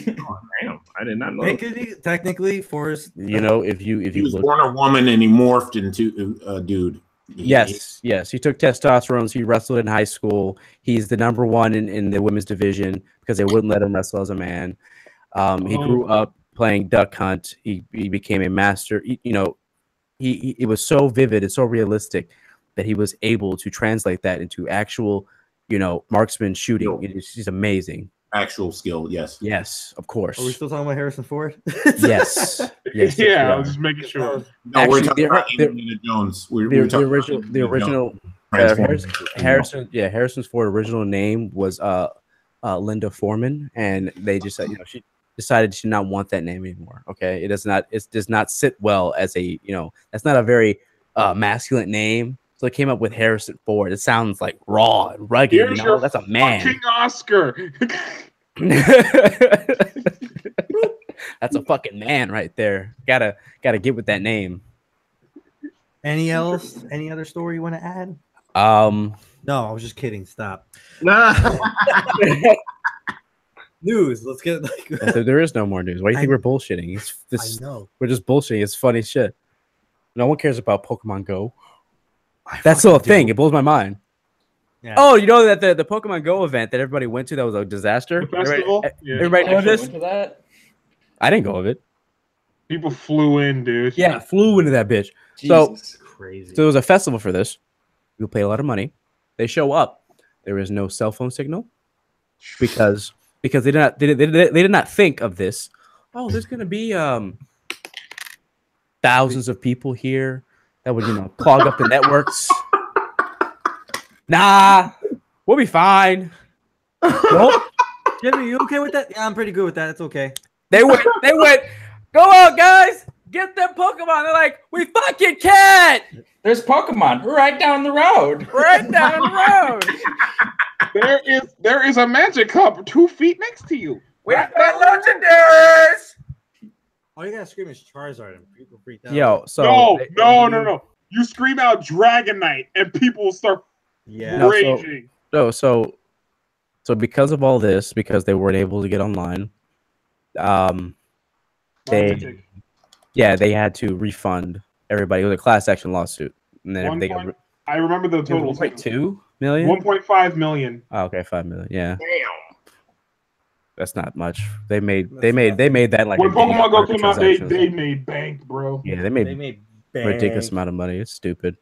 damn, I did not know. Technically, for his, You know, if He you was look, born a woman and he morphed into a dude. yes, he took testosterone. He wrestled in high school. He's the number one in the women's division because they wouldn't let him wrestle as a man. He grew up playing Duck Hunt. He became a master. It was so vivid and so realistic that he was able to translate that into actual, marksman shooting. He's amazing. Actual skill, yes. Yes, of course. are we still talking about Harrison Ford? Yes. Yes. Yeah, I was just making sure. No, we're Actually, talking about Indiana Jones. We're talking about The original Transformers. Harrison's Ford original name was Linda Foreman, and they just said, she decided she did not want that name anymore. Okay, it does not sit well as a, that's not a very masculine name. So they came up with Harrison Ford. It sounds like raw and rugged. Here's your That's a man. fucking Oscar. That's a fucking man right there. Gotta get with that name. Any other story you want to add? Um, No, I was just kidding. Stop. Nah. News. Let's get there is no more news. Why do you think we're bullshitting? I know. We're just bullshitting. It's funny shit. No one cares about Pokemon Go. That's still a thing. It blows my mind. Yeah. Oh, you know that the Pokemon Go event that everybody went to, that was a disaster. The festival? Everybody know Actually this? went to that? I didn't go of it. People flew in, dude. Yeah, flew into that bitch. Jesus. Crazy. So it was a festival for this. You pay a lot of money. They show up. There is no cell phone signal because they did not think of this. Oh, there's gonna be thousands of people here that would clog up the networks. Nah, we'll be fine. Nope. Jimmy, you okay with that? Yeah, I'm pretty good with that. It's okay. They went. Go out, guys. Get them Pokemon. They're like, we fucking can't. There's Pokemon right down the road. Right down the road. There is a magic cup 2 feet next to you. We've got legendaries. All you gotta scream is Charizard and people freak out. Yo, so No. You scream out Dragonite and people will start raging. So because of all this, because they weren't able to get online, they had to refund everybody. It was a class action lawsuit, and then I remember the total. 1.2 million. 1.5 million. Oh, okay, 5 million. Yeah, Damn. that's not much. They made that like When a Pokemon Go came out, they microtransactions. made bank, bro. Yeah, they made ridiculous amount of money. It's stupid.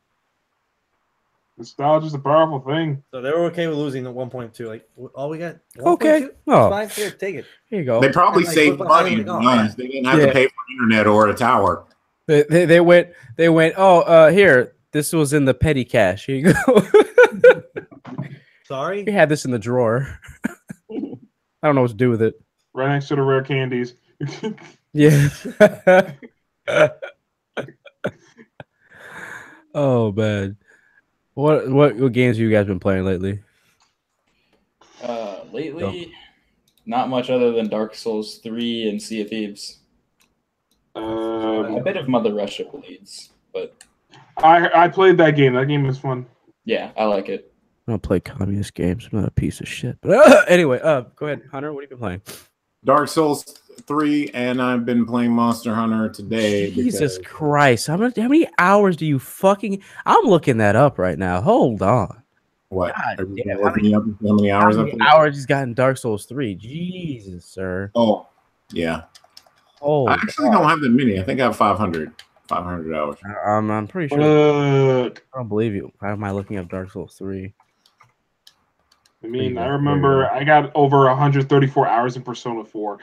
Nostalgia's a powerful thing. So they were okay with losing the 1.2. Like, all we got. 1.2? Okay. It's Oh. fine. Here, take it. Here you go. They probably Like, saved what- money. how To do be we go? honest. They didn't have to pay for internet or a tower. They went. Oh, here. This was in the petty cash. Here you go. Sorry. We had this in the drawer. I don't know what to do with it. Right next to the rare candies. Yeah. Oh man. What games have you guys been playing lately? Lately, not much other than Dark Souls 3 and Sea of Thieves. A bit of Mother Russia Bleeds, but I played that game. That game was fun. yeah, I like it. I don't play communist games. I'm not a piece of shit. But anyway, go ahead, Hunter. What have you been playing? Dark Souls 3, and I've been playing Monster Hunter today. Jesus Christ! How many hours do you fucking? I'm looking that up right now. Hold on. What? God damn, How many hours? How many hours he's got in Dark Souls 3? Jesus, sir. Oh, yeah. Oh, I actually don't have that many. I think I have 500 hours. I'm pretty sure. Look. I don't believe you. Why am I looking up Dark Souls 3? I mean, I remember I got over 134 hours in Persona 4.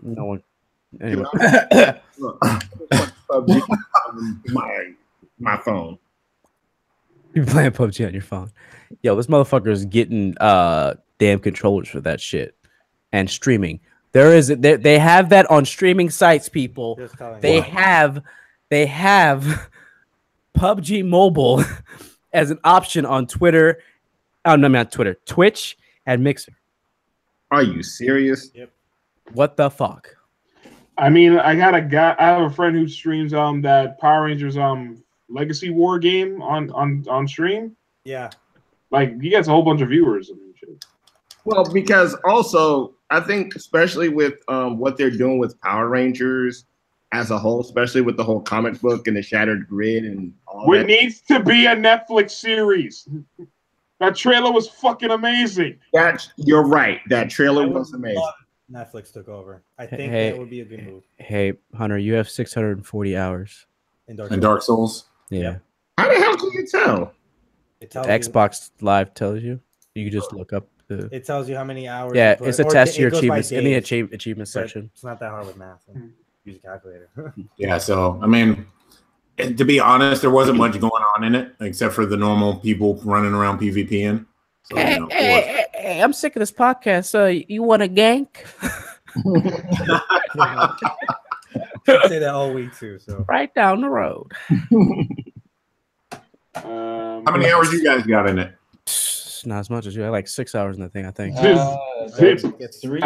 No one. Anyway. my phone. You're playing PUBG on your phone. Yo, this motherfucker is getting damn controllers for that shit and streaming There is they have that on streaming sites, people. Just telling They you. have PUBG Mobile as an option on Twitter. Oh no, not Twitter, Twitch and Mixer. Are you serious? Yep. What the fuck? I mean, I have a friend who streams that Power Rangers Legacy War game on stream. Yeah. Like he gets a whole bunch of viewers and shit. Well, because also I think especially with what they're doing with Power Rangers as a whole, especially with the whole comic book and the Shattered Grid and all It that. needs to be a Netflix series. That trailer was fucking amazing. You're right. That trailer was amazing. Netflix took over. I think Hey, that would be a good move. Hey, Hunter, you have 640 hours. In Dark And Dark Souls. Yeah. Yep. How the hell can you tell? It tells Xbox Live tells you. You can just look up the. You, it tells you how many hours. Yeah, you put, it's or attached to your it goes by achievements in the days, achievement but section. It's not that hard with math. Use a calculator. Yeah, so I mean, to be honest, there wasn't much going on in it except for the normal people running around PvPing. So, you know, Hey, I'm sick of this podcast. So you want a gank? I say that all week too. So Right down the road. how many hours you guys got in it? Not as much as you. I had like 6 hours in the thing, I think. It's 3.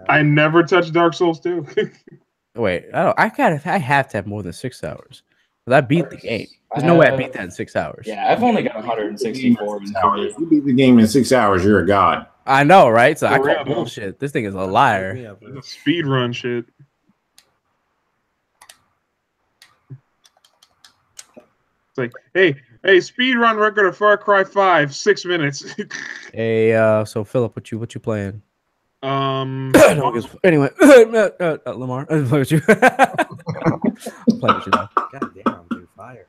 I never touched Dark Souls 2. Wait, I have to have more than 6 hours. Because I beat the game. There's no way I beat that in 6 hours. Yeah, I've only got 164. If you beat the game in 6 hours, you're a god. I know, right? So I For real, call though. bullshit. This thing is a liar. Speed run shit. It's like, hey, speed run record of Far Cry 5, 6 minutes. Hey, so Philip, what you playing? Anyway, Lamar, I'm playing with you. I'm playing with you now. God damn, dude, fire.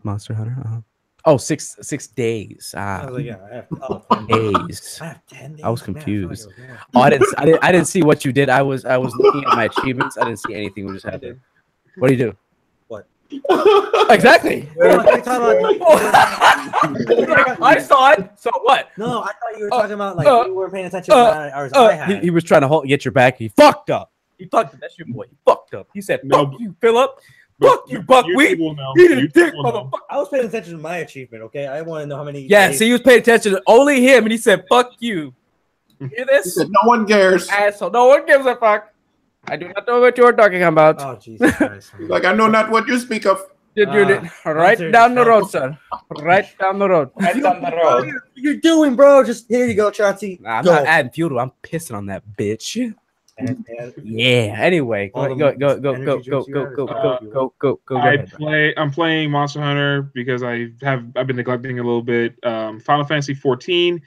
Monster Hunter. Oh, 6 days. I was like, yeah, I have 10 days. I have 10 days. I was Man, I feel like confused. it was more. Oh, I didn't see what you did. I was looking at my achievements. I didn't see anything. What just happened? What do you do? What? Exactly. I saw it. So what? No, I thought you were talking about like you weren't paying attention to the hours I had. He was trying to get your back. He fucked up. He fucked up. That's your boy. He fucked up. He said, No, "Fuck you, Philip. Fuck you, buckwheat. Eat a dick, motherfucker." I was paying attention to my achievement, okay? I want to know how many. Yeah, days- see, he was paying attention to only him, and he said, "Fuck you." You hear He this? said, no one cares. Asshole. No one gives a fuck. I do not know what you're talking about. Oh Jesus Christ! He's like, I know not what you speak of. Right down the road, sir. Right down the road. Right down the road. What you doing, bro? Just here you go, Chauncey. Nah, I'm Go. not adding fuel to it. I'm pissing on that bitch. Yeah. Anyway, All go. the energy drinks you have. I'm playing Monster Hunter because I've been neglecting it a little bit. Final Fantasy 14,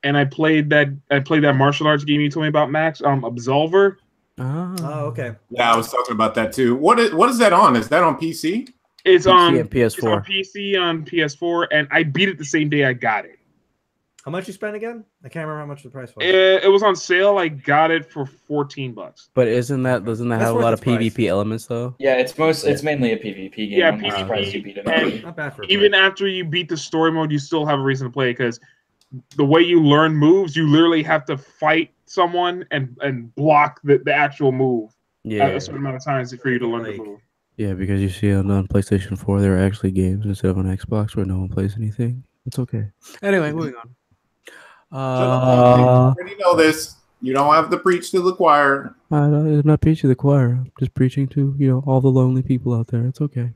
and I played that martial arts game you told me about, Max. Absolver. Oh, okay. Yeah, I was talking about that too. What is that on? Is that on PC? It's PC on and PS4. It's on PC on PS4, and I beat it the same day I got it. How much you spent again? I can't remember how much the price was. It was on sale. I got it for $14. But doesn't that have a worth lot of its price. PvP elements though? Yeah, it's mainly a PvP game. Yeah, I'm PvP. surprised you beat it. And Not bad for a even price. after you beat the story mode, you still have a reason to play because the way you learn moves, you literally have to fight someone and block the actual move at Yeah. a certain amount of times for you to learn the move. Yeah, because you see on PlayStation 4 there are actually games instead of on Xbox where no one plays anything. It's okay. Anyway, moving on. You already know this. You don't have to preach to the choir. I'm not preaching to the choir. I'm just preaching to all the lonely people out there. It's okay.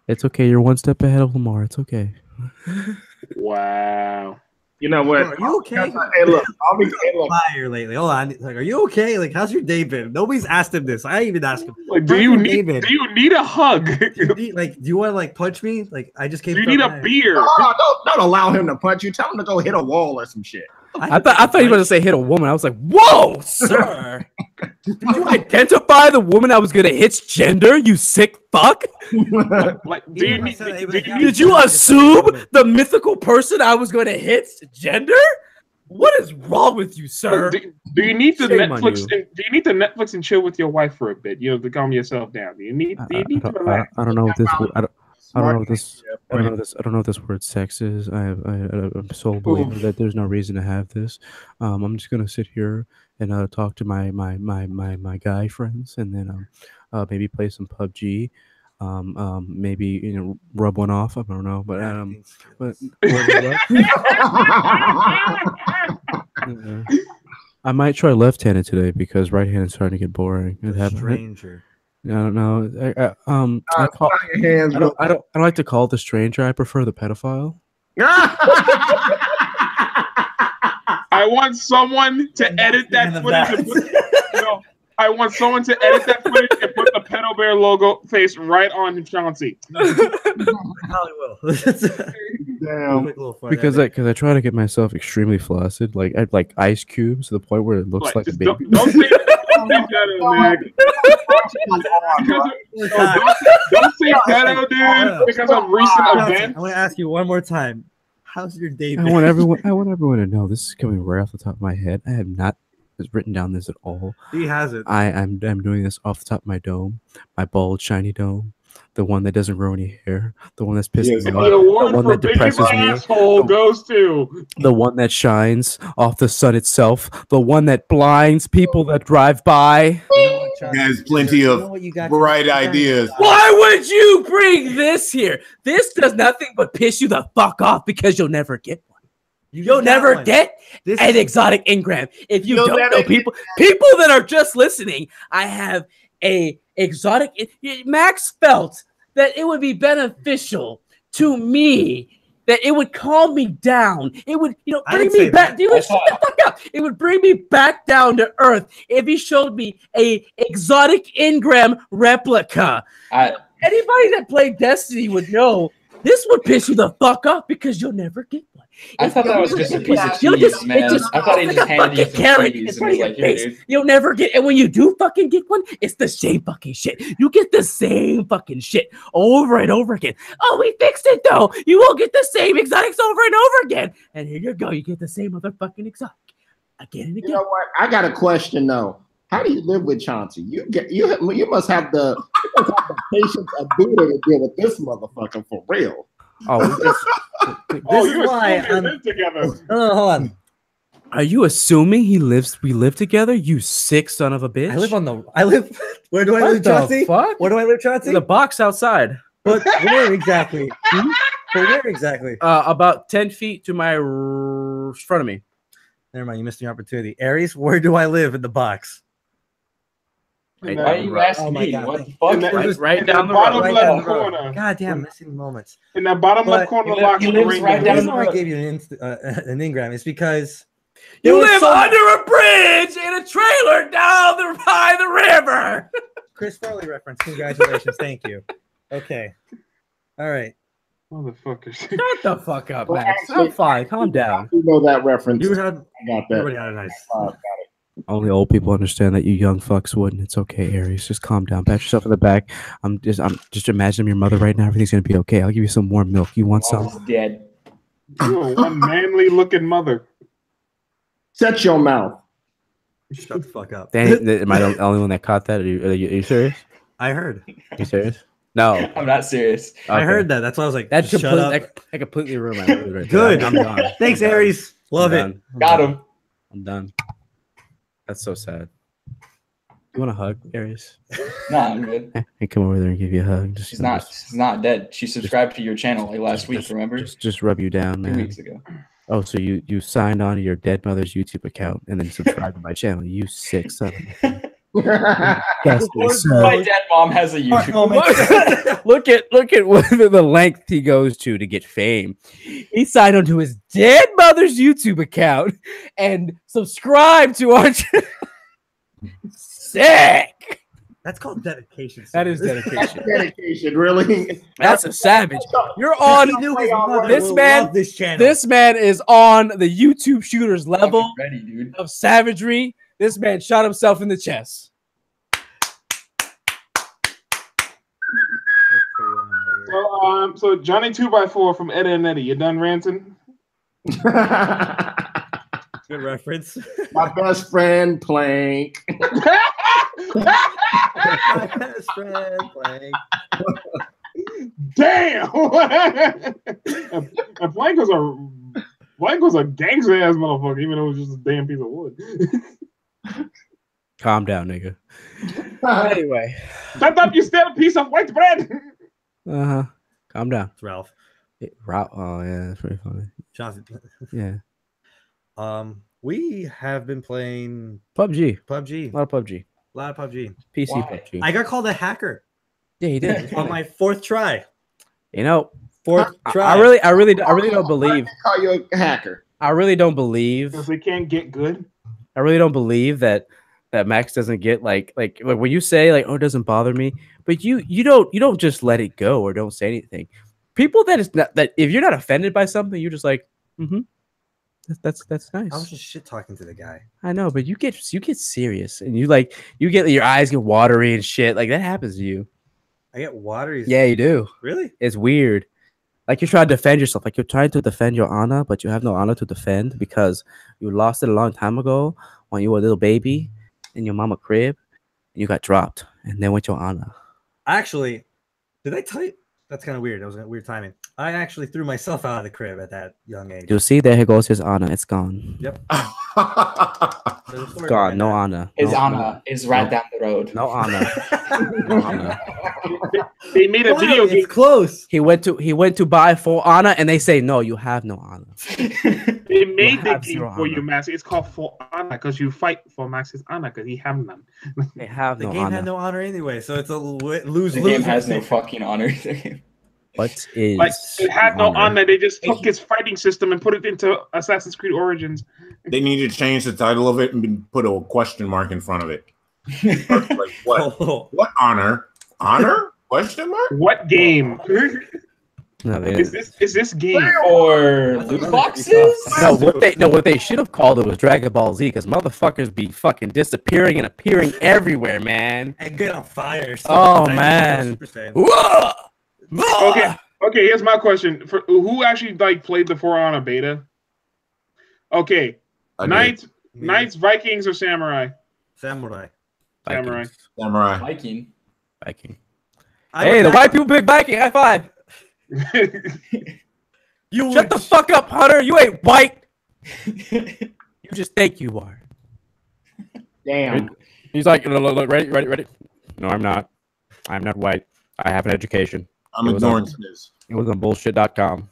It's okay. You're one step ahead of Lamar. It's okay. Wow. You know what? Bro, are you okay? Hey, look, look. Fire lately. Hold on. Like, are you okay? Like, how's your day been? Nobody's asked him this. I even asked him. Like, do you need a hug? Do you want to like punch me? Like, I just came. Do you need a beer? No, don't allow him to punch you. Tell him to go hit a wall or some shit. I thought you were going to say hit a woman. I was like, whoa, sir. Did you identify the woman I was going to hit's gender, you sick fuck? Like, Did you assume the mythical person I was going to hit's gender? What is wrong with you, sir? Do you need to Shame on Netflix? you. Do you need to Netflix and chill with your wife for a bit? To calm yourself down. Do you need? I don't know if this. I don't know what this. I don't know this. I don't know what this word sex is. I'm sole believer that there's no reason to have this. I'm just gonna sit here and talk to my guy friends, and then maybe play some PUBG. Maybe rub one off. I don't know, but I might try left-handed today because right-handed is starting to get boring. Stranger. I don't know. I don't like to call it the stranger. I prefer the pedophile. I want someone to edit that footage. I want someone to edit that footage and put the Pedo Bear logo face right on Chauncey. Probably will. Damn. Because I try to get myself extremely flaccid, like I like ice cubes to the point where it looks like a baby. Don't say pedo, dude, because of recent events. I'm gonna ask you one more time. How's your day been? I want everyone to know this is coming right off the top of my head. I have not written down this at all. He has it. I'm doing this off the top of my dome, my bald shiny dome, the one that doesn't grow any hair, the one that's pissing me off, the award one for that depresses biggest me, asshole goes to the one that shines off the sun itself, the one that blinds people that drive by. He has plenty of bright ideas. Why would you bring this here? This does nothing but piss you the fuck off because you'll never get one. You'll never get an exotic engram. If you don't know people that are just listening, I have a exotic. Max felt that it would be beneficial to me, that it would calm me down. It would, bring me back. You would shut the fuck up. It would bring me back down to earth if he showed me a exotic engram replica. Anybody that played Destiny would know this would piss you the fuck off because you'll never get one. I thought that was just a piece of cheese, man. I thought he just handed you some cheese and was like, here, dude. You'll never get, and when you do fucking get one, it's the same fucking shit. You get the same fucking shit over and over again. Oh, we fixed it though. You won't get the same exotics over and over again. And here you go. You get the same motherfucking exotic again and again. You know what? I got a question though. How do you live with Chauncey? You must have the patience of doing to deal with this motherfucker for real. Oh, this is why I'm live together. hold on. Are you assuming we live together? You sick son of a bitch. Where do I live, Chauncey? Fuck? Where do I live, Chauncey? In the box outside. But where exactly? But where exactly? About 10 feet to my front of me. Never mind, you missed the opportunity. Aries, where do I live in the box? Why are you asking me? God. What the fuck? Right down the bottom road. left corner. God damn, missing moments. In that bottom left corner of the box. He lives right The down reason the why I road. gave you an engram is because You live under a bridge in a trailer down by the river. Chris Farley reference. Congratulations. Thank you. Okay. All right. Motherfuckers. Shut the fuck up, Max. I'm fine. Calm down. You know that reference. You had I got that. everybody had a nice. Only old people understand that you young fucks wouldn't. It's okay, Aries. Just calm down. Pat yourself in the back. I'm just imagining your mother right now. Everything's gonna be okay. I'll give you some warm milk. You want some? Mom's dead. You're one manly looking mother. Shut your mouth. Shut the fuck up. Danny, am I the only one that caught that? Are you serious? I heard. Are you serious? No. I'm not serious. I heard that. That's why I was like, That shut up. completely ruined my mood right Good. there. I'm done. Thanks, I'm done. Aries. Love I'm it. done. Got him. I'm done. That's so sad. You want a hug, Aries? Nah, I'm good. Hey, come over there and give you a hug. She's not dead. She subscribed to your channel like last week, remember? Just rub you down, 2 man. weeks ago. Oh, so you signed on to your dead mother's YouTube account and then subscribed to my channel. You sick son of a Yes, My dead mom has a YouTube. look at what the length he goes to get fame. He signed onto his dead mother's YouTube account and subscribed to our channel. Sick. That's called dedication. That is dedication. Dedication, really. That's a savage. You're on this man. This channel. This man is on the YouTube shooter's level Ready, dude. of savagery. This man shot himself in the chest. So Johnny 2x4 from Eddie and Eddie. You done ranting? Good reference. My best friend Plank. My best friend, Plank. Damn. And Plank was a gangster ass motherfucker, even though it was just a damn piece of wood. Calm down, nigga. Anyway. Shut up, you still a piece of white bread. Uh-huh. Calm down. It's Ralph. Ralph. Oh yeah, that's pretty funny. Jonathan. Yeah. We have been playing PUBG. PUBG. A lot of PUBG. A lot of PUBG. PC Why? PUBG. I got called a hacker Yeah, you did. on my 4th try. You know, Fourth try. I really don't believe. Call you a hacker. I really don't believe. Because they can't get good. I really don't believe that Max doesn't get like when you say like, oh, it doesn't bother me, but you don't just let it go or don't say anything. People that is not that if you're not offended by something, you're just like, that's nice. I was just shit talking to the guy. I know, but you get serious and you get your eyes get watery and shit. Like that happens to you. I get watery. Yeah, you do. Really? It's weird. Like you're trying to defend yourself. Like you're trying to defend your honor, but you have no honor to defend because you lost it a long time ago when you were a little baby in your mama crib and you got dropped and then with your honor. Actually, did I tell you? That's kind of weird. That was weird timing. I actually threw myself out of the crib at that young age. You'll see there goes his honor. It's gone. Yep. It's gone. No honor. His no honor is right down the road. No honor. No honor. They made a video game. It's close. He went to buy for honor and they say no, you have no honor. They made the have game zero for you, honor. Max. It's called For Honor because you fight for Max's honor because he have none. They have The no game honor. had no honor anyway, so it's a lose. The game has no fucking honor. What is Like it had no honor. They just took his fighting system and put it into Assassin's Creed Origins. They need to change the title of it and put a question mark in front of it. Like, what? Oh. What honor? Honor? Question mark? What game? No, they is didn't. this game? Or loot boxes? What they should have called it was Dragon Ball Z because motherfuckers be fucking disappearing and appearing everywhere, man. And get on fire. So Oh, man. Whoa! Okay. Here's my question: for who actually played the For Honor beta? Okay, Knights, Vikings, or Samurai? Samurai. Samurai. Samurai. Viking. Hey, the white people pick Viking. High five. Shut the fuck up, Hunter. You ain't white. You just think you are. Damn. He's like, look, ready. No, I'm not. I'm not white. I have an education. I'm ignoring this. It was on bullshit.com.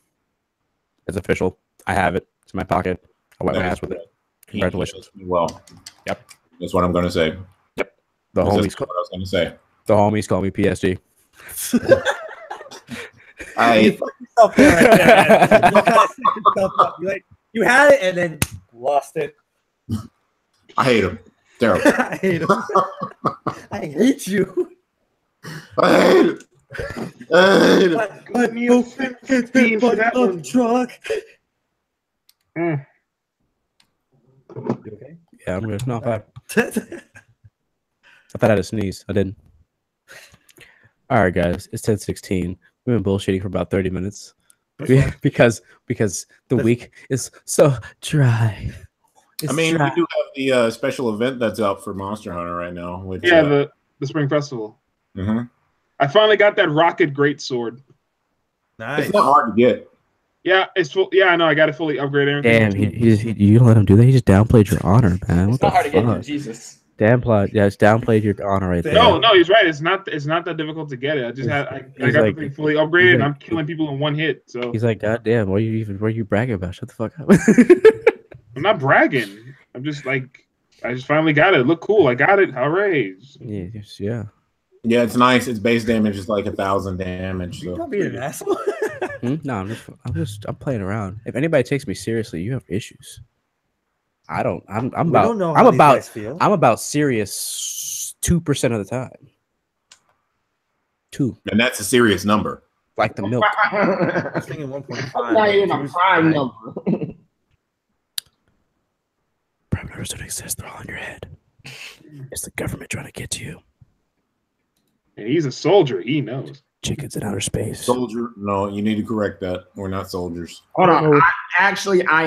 It's official. I have it. It's in my pocket. I wipe my ass with it. Congratulations. Well, yep. That's what I'm going to say. Yep. The That's homies. what I was going to say. The homies call me PSG. You had it and then lost it. I hate him. Terrible. I hate him. I hate you. I hate it. Good Neil 15 for that one. Truck. Mm. You okay? Yeah, I'm good. No, I thought I had a sneeze. I didn't. All right, guys. It's 10:16. We've been bullshitting for about 30 minutes because the week is so dry. I mean, we do have the special event that's out for Monster Hunter right now. Which, the Spring Festival. Mm-hmm. I finally got that Rocket Greatsword. Nice. It's not hard to get. Yeah, it's full. Yeah, I know. I got it fully upgraded. Damn, you don't let him do that. He just downplayed your honor, man. It's not hard to get. Jesus. Downplayed. Yeah, it's downplayed your honor right there. No, he's right. It's not that difficult to get it. I just I got the thing fully upgraded. And I'm killing people in one hit. So he's like, God damn, what are you bragging about? Shut the fuck up. I'm not bragging. I'm just like, I just finally got it. Look cool. I got it. Hooray! Yeah. Yeah, it's nice. Its base damage is like 1,000 damage. So. Don't be an asshole. No, I'm playing around. If anybody takes me seriously, you have issues. I don't. I'm about serious 2% of the time. 2. And that's a serious number. Like the milk. I was thinking 1.5. Not even a prime number. Prime numbers don't exist. They're all in your head. It's the government trying to get to you. And he's a soldier. He knows. Chickens in outer space. Soldier? No, you need to correct that. We're not soldiers. Hold on. I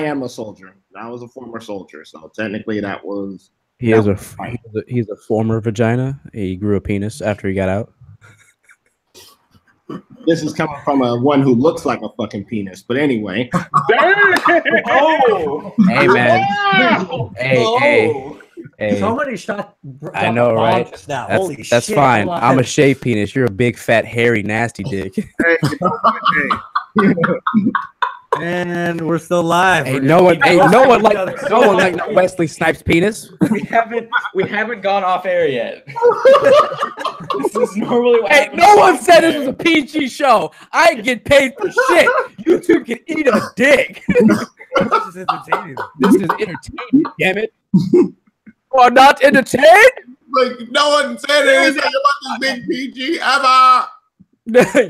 am a soldier. I was a former soldier, so technically that was. He's a former vagina. He grew a penis after he got out. This is coming from one who looks like a fucking penis. But anyway. Oh, Hey man. Hey. Somebody shot. I know, right? Now. That's, Holy that's shit, fine. hold on. I'm a shaved penis. You're a big, fat, hairy, nasty dick. And we're still live. Hey, no one like Wesley Snipes' penis. we haven't gone off air yet. This is normally what Hey, happens no one said off this was air. a PG show. I get paid for shit. YouTube can eat a dick. This is entertaining. This is entertainment, damn it. Well, not entertained? Like, no one said anything about this big PG ever.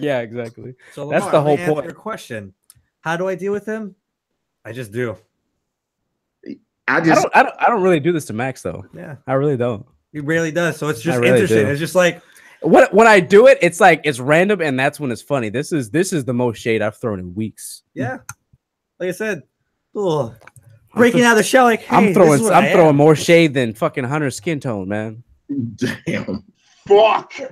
Yeah, exactly. So That's Lamar, the let me whole answer point. Your question: how do I deal with him? I just do. I I don't really do this to Max though. Yeah, I really don't. he rarely does. So it's just really interesting. do. It's just like, When I do it, it's like it's random, and that's when it's funny. This is the most shade I've thrown in weeks. yeah, like I said, ugh. Breaking out of the shell. Like, hey, I'm this throwing is what I am. more shade than fucking Hunter's skin tone, man. damn. Fuck. He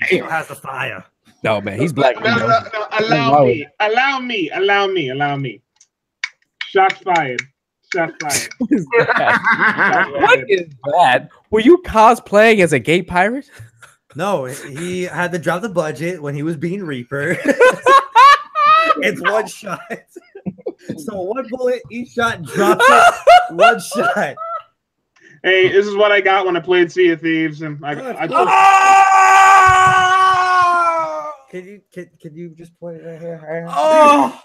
still has the fire. No, man, he's black. No, allow me. Shots fired. What is that? What is that? Were you cosplaying as a gay pirate? No, he had to drop the budget when he was being Reaper. It's one shot. So one bullet, each shot drops it. One shot. Hey, this is what I got when I played Sea of Thieves, and Can you just point it right here? Oh,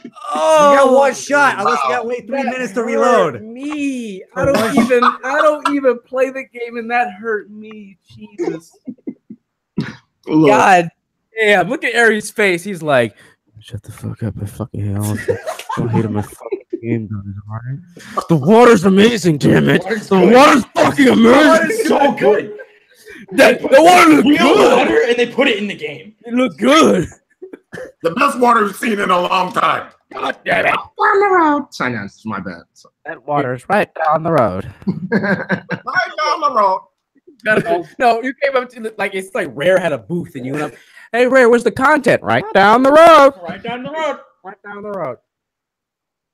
You got one shot unless you got to wait 3 minutes to reload. Me, I don't even play the game, and that hurt me. Jesus, Look, God, yeah. Look at Aries' face. He's like, shut the fuck up! I fucking hate him. My fucking game, alright? The water's amazing, damn it! The water's fucking amazing. It's so good. The water looks Real good. water, and they put it in the game. It looks good. The best water we've seen in a long time. God damn it! on the road. Sorry, no, it's my bad. That water's right down the road. Right down the road. No, you came up to like it's like Rare had a booth, and you went up. Hey, Rare, where's the content? Right down the road. Right down the road. Right down the road.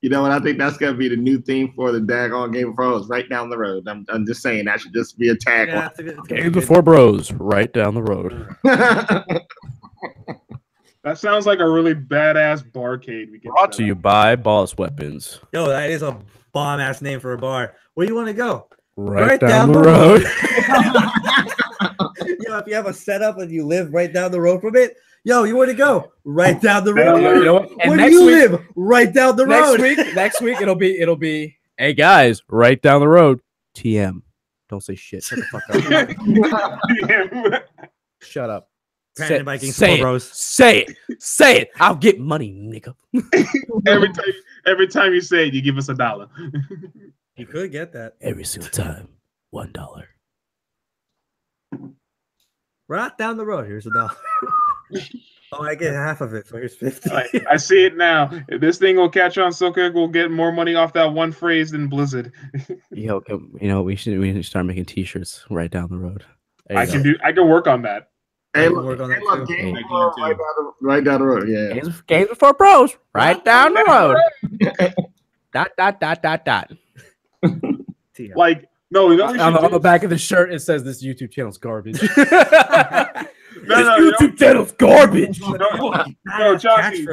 You know what? I think that's gonna be the new theme for the daggone Game of Thrones. Right down the road. I'm just saying that should just be a tagline. Yeah, it's a good, GamesB4Bros, right down the road. that sounds like a really badass barcade. We can Brought to you by Boss Weapons. Yo, that is a bomb ass name for a bar. Where do you want to go? Right down the road. Yo, if you have a setup and you live right down the road from it, yo, you want to go right down the road. You know what? And Where do you live? Right down the road. Next week it'll be. Hey guys, right down the road. TM. Don't say shit. Shut the fuck up. Shut up. Brandon by Games Say Bros. it. Say it. I'll get money, nigga. every time you say it, you give us $1. You could get that. Every single time. $1. Right down the road. Here's $1. Oh, I get half of it. So here's 50. I see it now. If this thing will catch on so quick, we'll get more money off that one phrase than Blizzard. Yo, you know we should start making T-shirts right down the road. I can work on that. Hey, We'll work on that look, too. Game right down the road. Yeah. GamesB4Bros, right down the road. dot. Like, no, you know what we should On the do? back of the shirt, it says this YouTube channel's garbage. No, This YouTube channel's garbage. No, Chauncey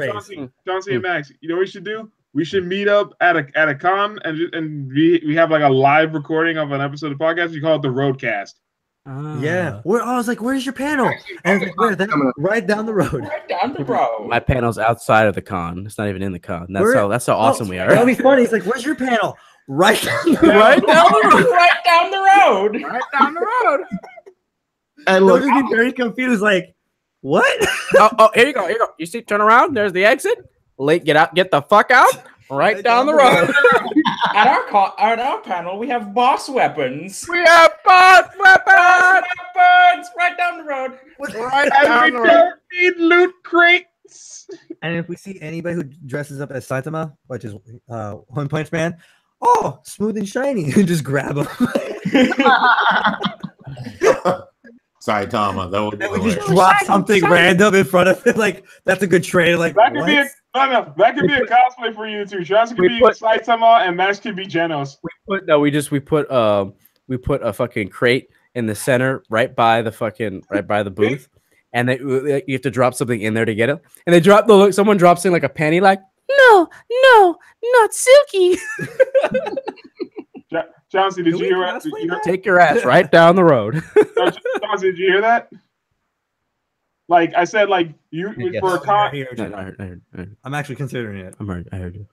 and Max. You know what we should do? We should meet up at a con and we have like a live recording of an episode of the podcast. We call it the Roadcast. Yeah. I was like, where's your panel? And I was like, right down the road. Right down the road. My panel's outside of the con. It's not even in the con. That's how awesome we are. That'll be funny. He's like, where's your panel? Right down the road. Right down the road. Right down the road. Right down the road. And They'll look, just be very confused. Like, what? Oh, here you go. You see, turn around. There's the exit. Get the fuck out. Right down the road. At our panel, we have boss weapons. We have boss weapons. Right down the road. Right And down we the road. don't need loot crates. And if we see anybody who dresses up as Saitama, which is One Punch Man, oh, smooth and shiny, and just grab him. Saitama. That would be And we just hilarious. drop something random in front of it. Like that's a good trade. Like That could what? be that could be a cosplay for you too. Johnson could be Saitama and Max could be Genos. We put a fucking crate in the center, right by the booth, and you have to drop something in there to get it. And someone drops in like a penny, like no, not Silky. Johnson, did you hear that? Take your ass right down the road. Johnson, did you hear that? Like I said, like you for a con. I heard. I'm actually considering it. I heard you.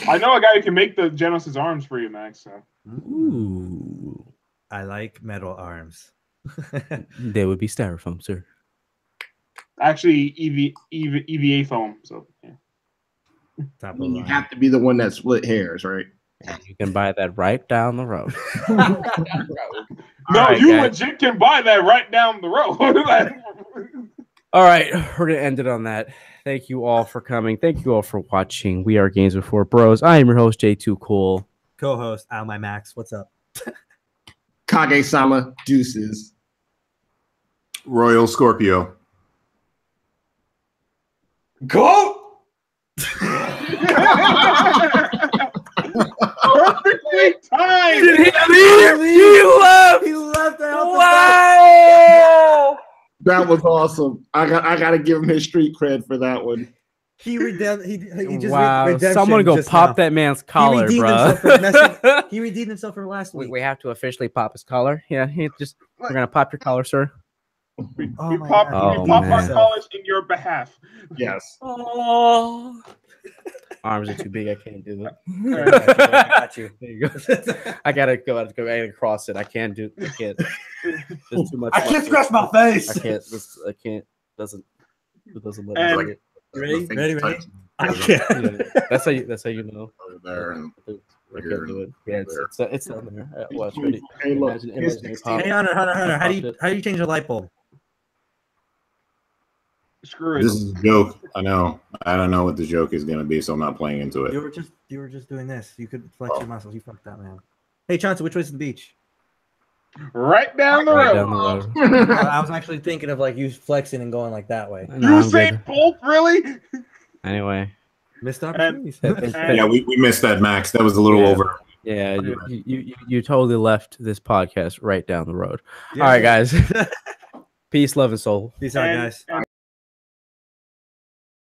I know a guy who can make the Genos' arms for you, Max. So. Ooh. I like metal arms. They would be styrofoam, sir. Actually, EVA foam. So yeah. You have to be the one that split hairs, right? You can buy that right down the road. No, right, you guys. legit can buy that right down the road. All right, we're gonna end it on that. Thank you all for coming. Thank you all for watching. We are Games4Bros. I am your host, J2 Cool. Co-host Al My Max. What's up? Kage-sama, deuces. Royal Scorpio. Go! Perfectly timed. He left. He left out. Wow. That was awesome. I gotta give him his street cred for that one. He just Wow. redemption Someone go just pop now. that man's collar, redeemed bro. himself from messing- He redeemed himself from last week. We have to officially pop his collar. Yeah, we're gonna pop your collar, sir. We my pop God. our college in your behalf. Yes. Oh. Arms are too big. I can't do it. I got you. There you go. I gotta go across it. I can't do. I can't. There's too much. I can't muscle. scratch my face. I can't. I can't. It doesn't let And- me. do it. Ready? I Yeah, can't. that's how you know. Over there and I can't do it. Yeah, it's down there. Watch, ready. Hey, look. Imagine here's me 16. pop. Hey, Hunter, how do you change a light bulb? Screw it. this is a joke. I know. I don't know what the joke is gonna be, so I'm not playing into it. You were just doing this. You could flex your muscles. You fucked that, man. Hey, Chauncey, which way's the beach? Right down the Right road. down the road. I was actually thinking of like you flexing and going like that way. No, I'm Usain good. Bolt, really? Anyway. Missed opportunities. Yeah, we missed that, Max. That was a little Yeah. over. Yeah, you totally left this podcast right down the road. All right, guys. Peace, love, and soul. Peace out, guys.